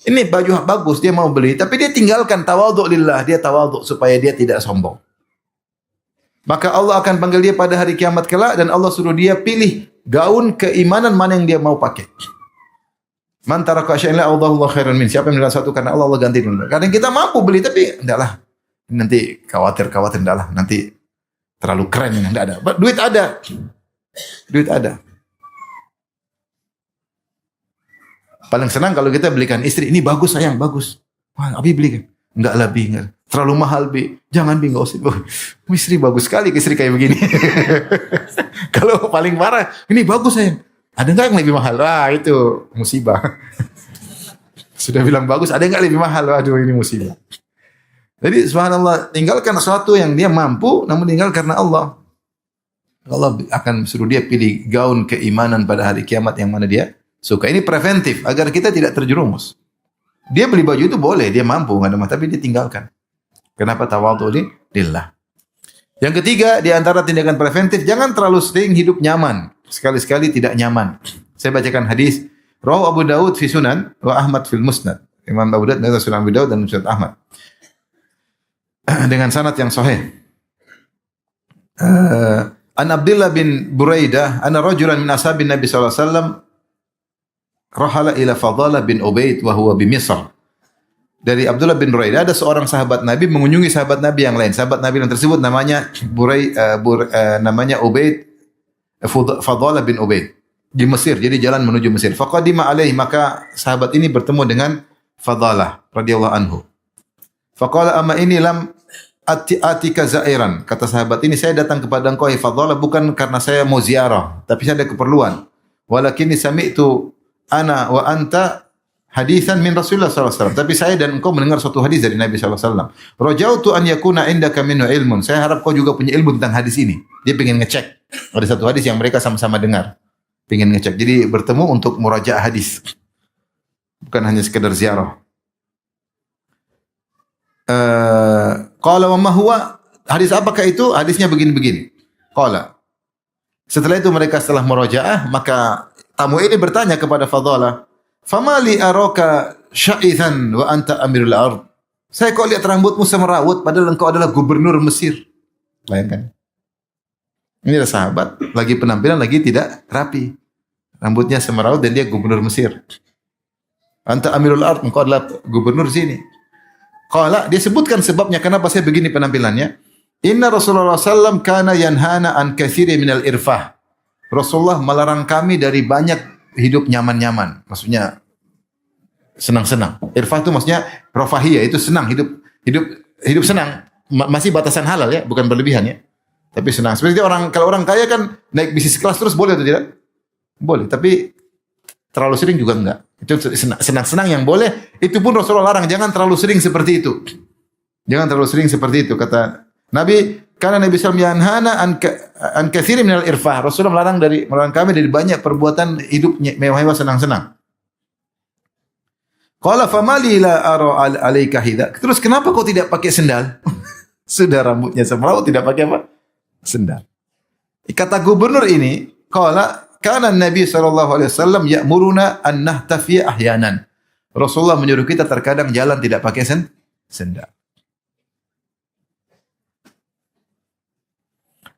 Ini baju bagus, dia mau beli, tapi dia tinggalkan tawadhu lillah, dia tawadhu supaya dia tidak sombong. Maka Allah akan panggil dia pada hari kiamat kelak dan Allah suruh dia pilih gaun keimanan mana yang dia mau pakai. Man taraka syai'an la Allahu khairan min. Siapa yang meninggalkan satu karena Allah ganti dengan. Kadang kita mampu beli tapi endaklah. Nanti khawatir endaklah. Nanti terlalu keren ini enggak ada. Duit ada. Paling senang kalau kita belikan istri, ini bagus sayang, bagus. Wah, Abi belikan. Enggak lebih, enggak. Terlalu mahal, Bi. Jangan, Bi, enggak usah. Oh, istri bagus sekali, istri kayak begini. Kalau paling parah, ini bagus sayang. Ada enggak yang lebih mahal? Wah, itu musibah. Sudah bilang bagus, ada enggak lebih mahal? Waduh, ini musibah. Jadi subhanallah, tinggalkan sesuatu yang dia mampu namun tinggal karena Allah. Allah akan suruh dia pilih gaun keimanan pada hari kiamat yang mana dia suka. Ini preventif agar kita tidak terjerumus. Dia beli baju itu boleh, dia mampu, nggak ada masalah, tapi dia tinggalkan. Kenapa? Tawadhu lillah. Yang ketiga, di antara tindakan preventif, jangan terlalu sering hidup nyaman. Sekali-sekali tidak nyaman. Saya bacakan hadis. Rawahu Abu Dawud fi Sunan wa Ahmad fil Musnad. Imam Abu Dawud dan Sunan Abu Dawud dan Musnad Ahmad. Dengan sanad yang sahih. An Abdullah bin Buraidah, anna rajulan min ashabin Nabi sallallahu alaihi wasallam rahala ila Fadalah bin Ubaid wa huwa bi Misr. Dari Abdullah bin Buraidah, ada seorang sahabat Nabi mengunjungi sahabat Nabi yang lain. Sahabat Nabi yang tersebut namanya namanya Ubaid, Fadalah bin Ubaid di Mesir. Jadi jalan menuju Mesir. Faqadima alaihi, maka sahabat ini bertemu dengan Fadalah radhiyallahu anhu. Faqala amma ini lam atika zairan. Kata sahabat ini, saya datang kepada engkau hai Fadalah bukan karena saya mau ziarah, tapi saya ada keperluan. Walakinni sami'tu ana wa anta hadisan min Rasulullah sallallahu alaihi wasallam. Tapi saya dan engkau mendengar suatu hadis dari Nabi sallallahu alaihi wasallam. Rajautu an yakuna indaka minhu ilmun. Saya harap kau juga punya ilmu tentang hadis ini. Dia ingin ngecek. Ada satu hadis yang mereka sama-sama dengar. Ingin ngecek. Jadi bertemu untuk murajaah hadis. Bukan hanya sekedar ziarah. Qala wa ma huwa? Hadis apakah itu? Hadisnya begini-begini. Qala. Setelah itu mereka setelah murajaah, maka tamu ini bertanya kepada Fadalah, "Famali araka sya'ithan wa anta amirul ard?" Saya kok lihat rambutmu semerawut padahal engkau adalah gubernur Mesir. Bayangkan. Ini adalah sahabat, lagi penampilan lagi tidak rapi. Rambutnya semerawut dan dia gubernur Mesir. Anta amirul ard, engkau adalah gubernur sini. Qala, dia sebutkan sebabnya kenapa saya begini penampilannya. Inna Rasulullah sallam kana yanhana an katsiri minal irfah. Rasulullah melarang kami dari banyak hidup nyaman-nyaman. Maksudnya senang-senang. Irfah itu maksudnya rafahiyah, itu senang, hidup senang. Masih batasan halal ya, bukan berlebihan ya. Tapi senang. Seperti kalau orang kaya kan naik bisnis kelas terus boleh atau tidak? Boleh, tapi terlalu sering juga enggak. Itu senang-senang yang boleh, itu pun Rasulullah larang, jangan terlalu sering seperti itu. Jangan terlalu sering seperti itu kata Nabi, karena Nabi sallallahu alaihi wasallam yanhana an katsiri minal irfah. Rasulullah melarang kami dari banyak perbuatan hidup mewah-mewah senang-senang. Qala famali la ara alaika hidha. Terus kenapa kau tidak pakai sendal? Sudah rambutnya semerawut tidak pakai apa? Sendal. Kata gubernur ini, qala kana Nabi sallallahu alaihi wasallam ya'muruna an nahtafiya ahyanan. Rasulullah menyuruh kita terkadang jalan tidak pakai sendal.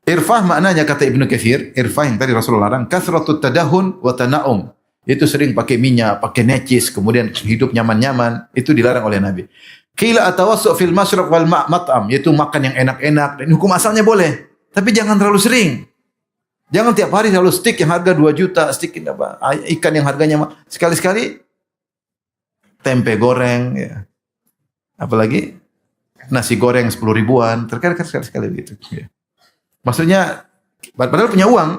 Irfah maknanya kata Ibnu Katsir, irfah yang tadi Rasulullah larang, kasratut tadahun wa tana'um. Itu sering pakai minyak, pakai necis, kemudian hidup nyaman-nyaman, itu dilarang oleh Nabi. Qila atawassu fil masyrab wal mat'am, yaitu makan yang enak-enak, dan hukum asalnya boleh, tapi jangan terlalu sering. Jangan tiap hari selalu steak yang harga 2 juta, steak apa, ikan yang harganya sekali-sekali tempe goreng ya. Apalagi nasi goreng 10 ribuan, terkadang sekali-sekali begitu ya. Maksudnya padahal punya uang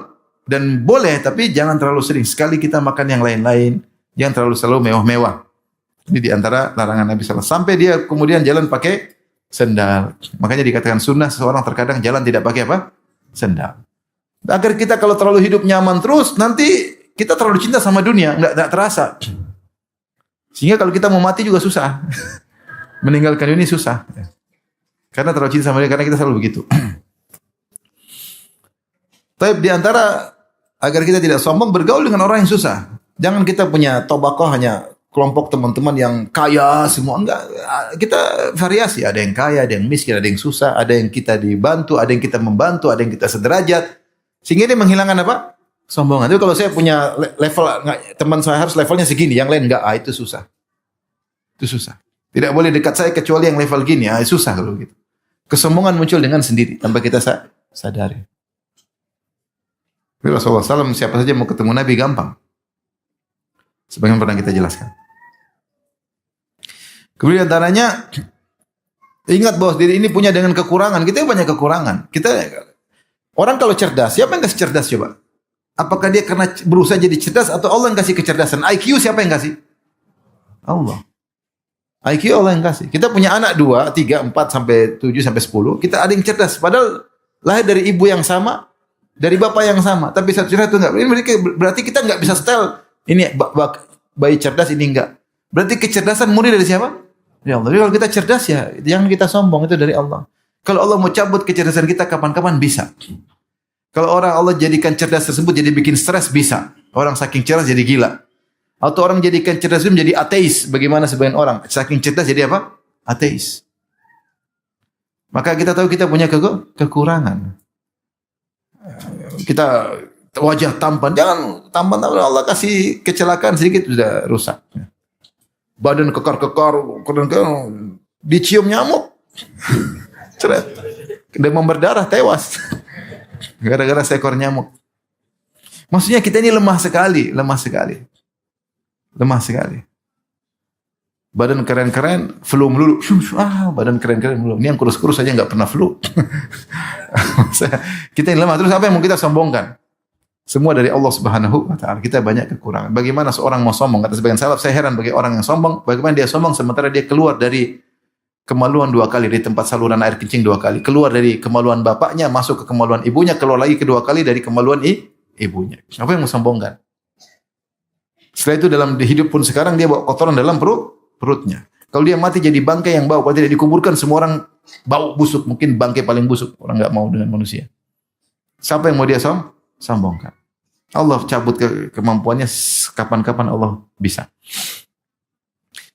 dan boleh, tapi jangan terlalu sering. Sekali kita makan yang lain-lain, jangan terlalu selalu mewah-mewah. Ini di antara larangan Nabi SAW. Sampai dia kemudian jalan pakai sendal. Makanya dikatakan sunnah seseorang terkadang jalan tidak pakai apa? Sendal. Agar kita kalau terlalu hidup nyaman terus, nanti kita terlalu cinta sama dunia, enggak terasa. Sehingga kalau kita mau mati juga susah. Meninggalkan dunia susah. Karena terlalu cinta sama dunia, karena kita selalu begitu. Tapi di antara agar kita tidak sombong, bergaul dengan orang yang susah. Jangan kita punya tobakoh hanya kelompok teman-teman yang kaya semua. Enggak, kita variasi. Ada yang kaya, ada yang miskin, ada yang susah, ada yang kita dibantu, ada yang kita membantu, ada yang kita sederajat. Sehingga ini menghilangkan apa? Sombongan. Tapi kalau saya punya level, teman saya harus levelnya segini, yang lain enggak, itu susah. Itu susah. Tidak boleh dekat saya kecuali yang level gini, susah kalau gitu. Kesombongan muncul dengan sendiri, tanpa kita sadari. Rasulullah SAW siapa saja mau ketemu Nabi gampang. Sebagaimana pernah kita jelaskan. Kemudian antaranya, ingat bahwa diri ini punya dengan kekurangan. Kita banyak kekurangan. Orang kalau cerdas, siapa yang kasih cerdas coba? Apakah dia karena berusaha jadi cerdas atau Allah yang kasih kecerdasan? IQ siapa yang kasih? Allah. IQ Allah yang kasih. Kita punya anak 2, 3, 4 sampai 7 sampai 10. Kita ada yang cerdas. Padahal lahir dari ibu yang sama, dari bapak yang sama. Tapi satu cerdas itu enggak. Ini berarti kita enggak bisa setel. Ini bayi cerdas, ini enggak. Berarti kecerdasan murni dari siapa? Dari Allah. Jadi kalau kita cerdas ya, jangan kita sombong, itu dari Allah. Kalau Allah mau cabut kecerdasan kita kapan-kapan bisa. Kalau orang Allah jadikan cerdas tersebut jadi bikin stres, bisa. Orang saking cerdas jadi gila. Atau orang jadikan cerdas itu menjadi ateis. Bagaimana sebagian orang saking cerdas jadi apa? Ateis. Maka kita tahu kita punya kekurangan. Kita wajah tampan, jangan tampan, Allah kasih kecelakaan sedikit sudah rusak. Badan kekar-kekar, dicium nyamuk. Ceret. Demam berdarah, tewas. Gara-gara seekor nyamuk. Maksudnya kita ini lemah sekali. Badan keren-keren, flu melulu. Badan keren-keren melulu. Ini yang kurus-kurus saja nggak pernah flu. Kita ini lemah. Terus apa yang mau kita sombongkan? Semua dari Allah Subhanahu wa taala. Kita banyak kekurangan. Bagaimana seorang mau sombong? Kata sebagian salaf, saya heran bagi orang yang sombong, bagaimana dia sombong sementara dia keluar dari kemaluan 2 kali, dari tempat saluran air kencing 2 kali, keluar dari kemaluan bapaknya, masuk ke kemaluan ibunya, keluar lagi kedua kali dari kemaluan ibunya. Apa yang mau sombongkan? Setelah itu dalam hidup pun sekarang dia bawa kotoran dalam perutnya. Kalau dia mati jadi bangkai yang bau, kalau tidak dikuburkan semua orang bau busuk, mungkin bangkai paling busuk, orang nggak mau dengan manusia. Siapa yang mau dia sombongkan? Allah cabut kemampuannya kapan-kapan Allah bisa.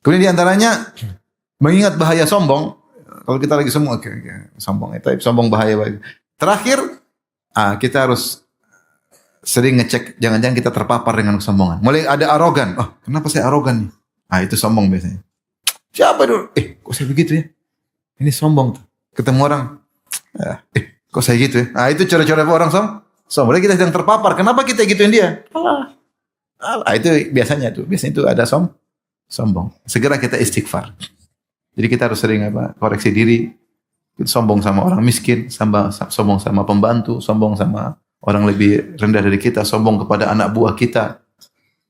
Kemudian diantaranya mengingat bahaya sombong. Kalau kita lagi sombong, sombong itu sombong bahaya. Terakhir, kita harus sering ngecek, jangan-jangan kita terpapar dengan kesombongan. Mulai ada arogan. Oh, kenapa saya arogan nih? Itu sombong biasanya. Siapa itu? Kok saya begitu ya? Ini sombong tuh. Ketemu orang, kok saya gitu ya? Itu cara-cara orang sombong. Sombong, kita sedang terpapar. Kenapa kita gituin dia? Itu biasanya itu ada sombong. Segera kita istighfar. Jadi kita harus sering koreksi diri. Sombong sama orang miskin, sombong sama pembantu, sombong sama orang lebih rendah dari kita, sombong kepada anak buah kita,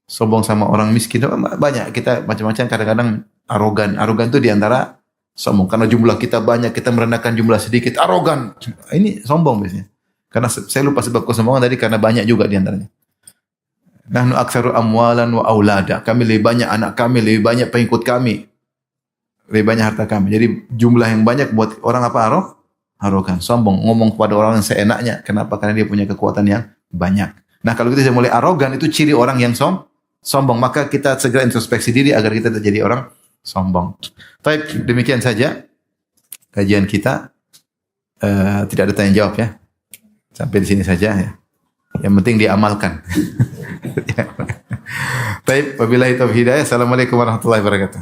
sombong sama orang miskin. Banyak kita macam-macam, kadang-kadang arogan. Arogan itu diantara sombong. Karena jumlah kita banyak, kita merendahkan jumlah sedikit. Arogan. Ini sombong biasanya. Karena saya lupa sebab kesombongan tadi, karena banyak juga diantaranya. Nahnu aktsaru amwalan wa aulada. Kami lebih banyak anak kami, lebih banyak pengikut kami, lebih banyak harta kami. Jadi jumlah yang banyak buat orang apa? Arogan, sombong, ngomong kepada orang yang seenaknya. Kenapa? Karena dia punya kekuatan yang banyak. Nah, kalau kita sudah mulai arogan, itu ciri orang yang sombong. Maka kita segera introspeksi diri agar kita tidak jadi orang sombong. Baik, demikian saja kajian kita. Tidak ada tanya jawab ya. Sampai di sini saja ya. Yang penting diamalkan. Baik, wabillahi taufiq hidayah. Assalamualaikum warahmatullahi wabarakatuh.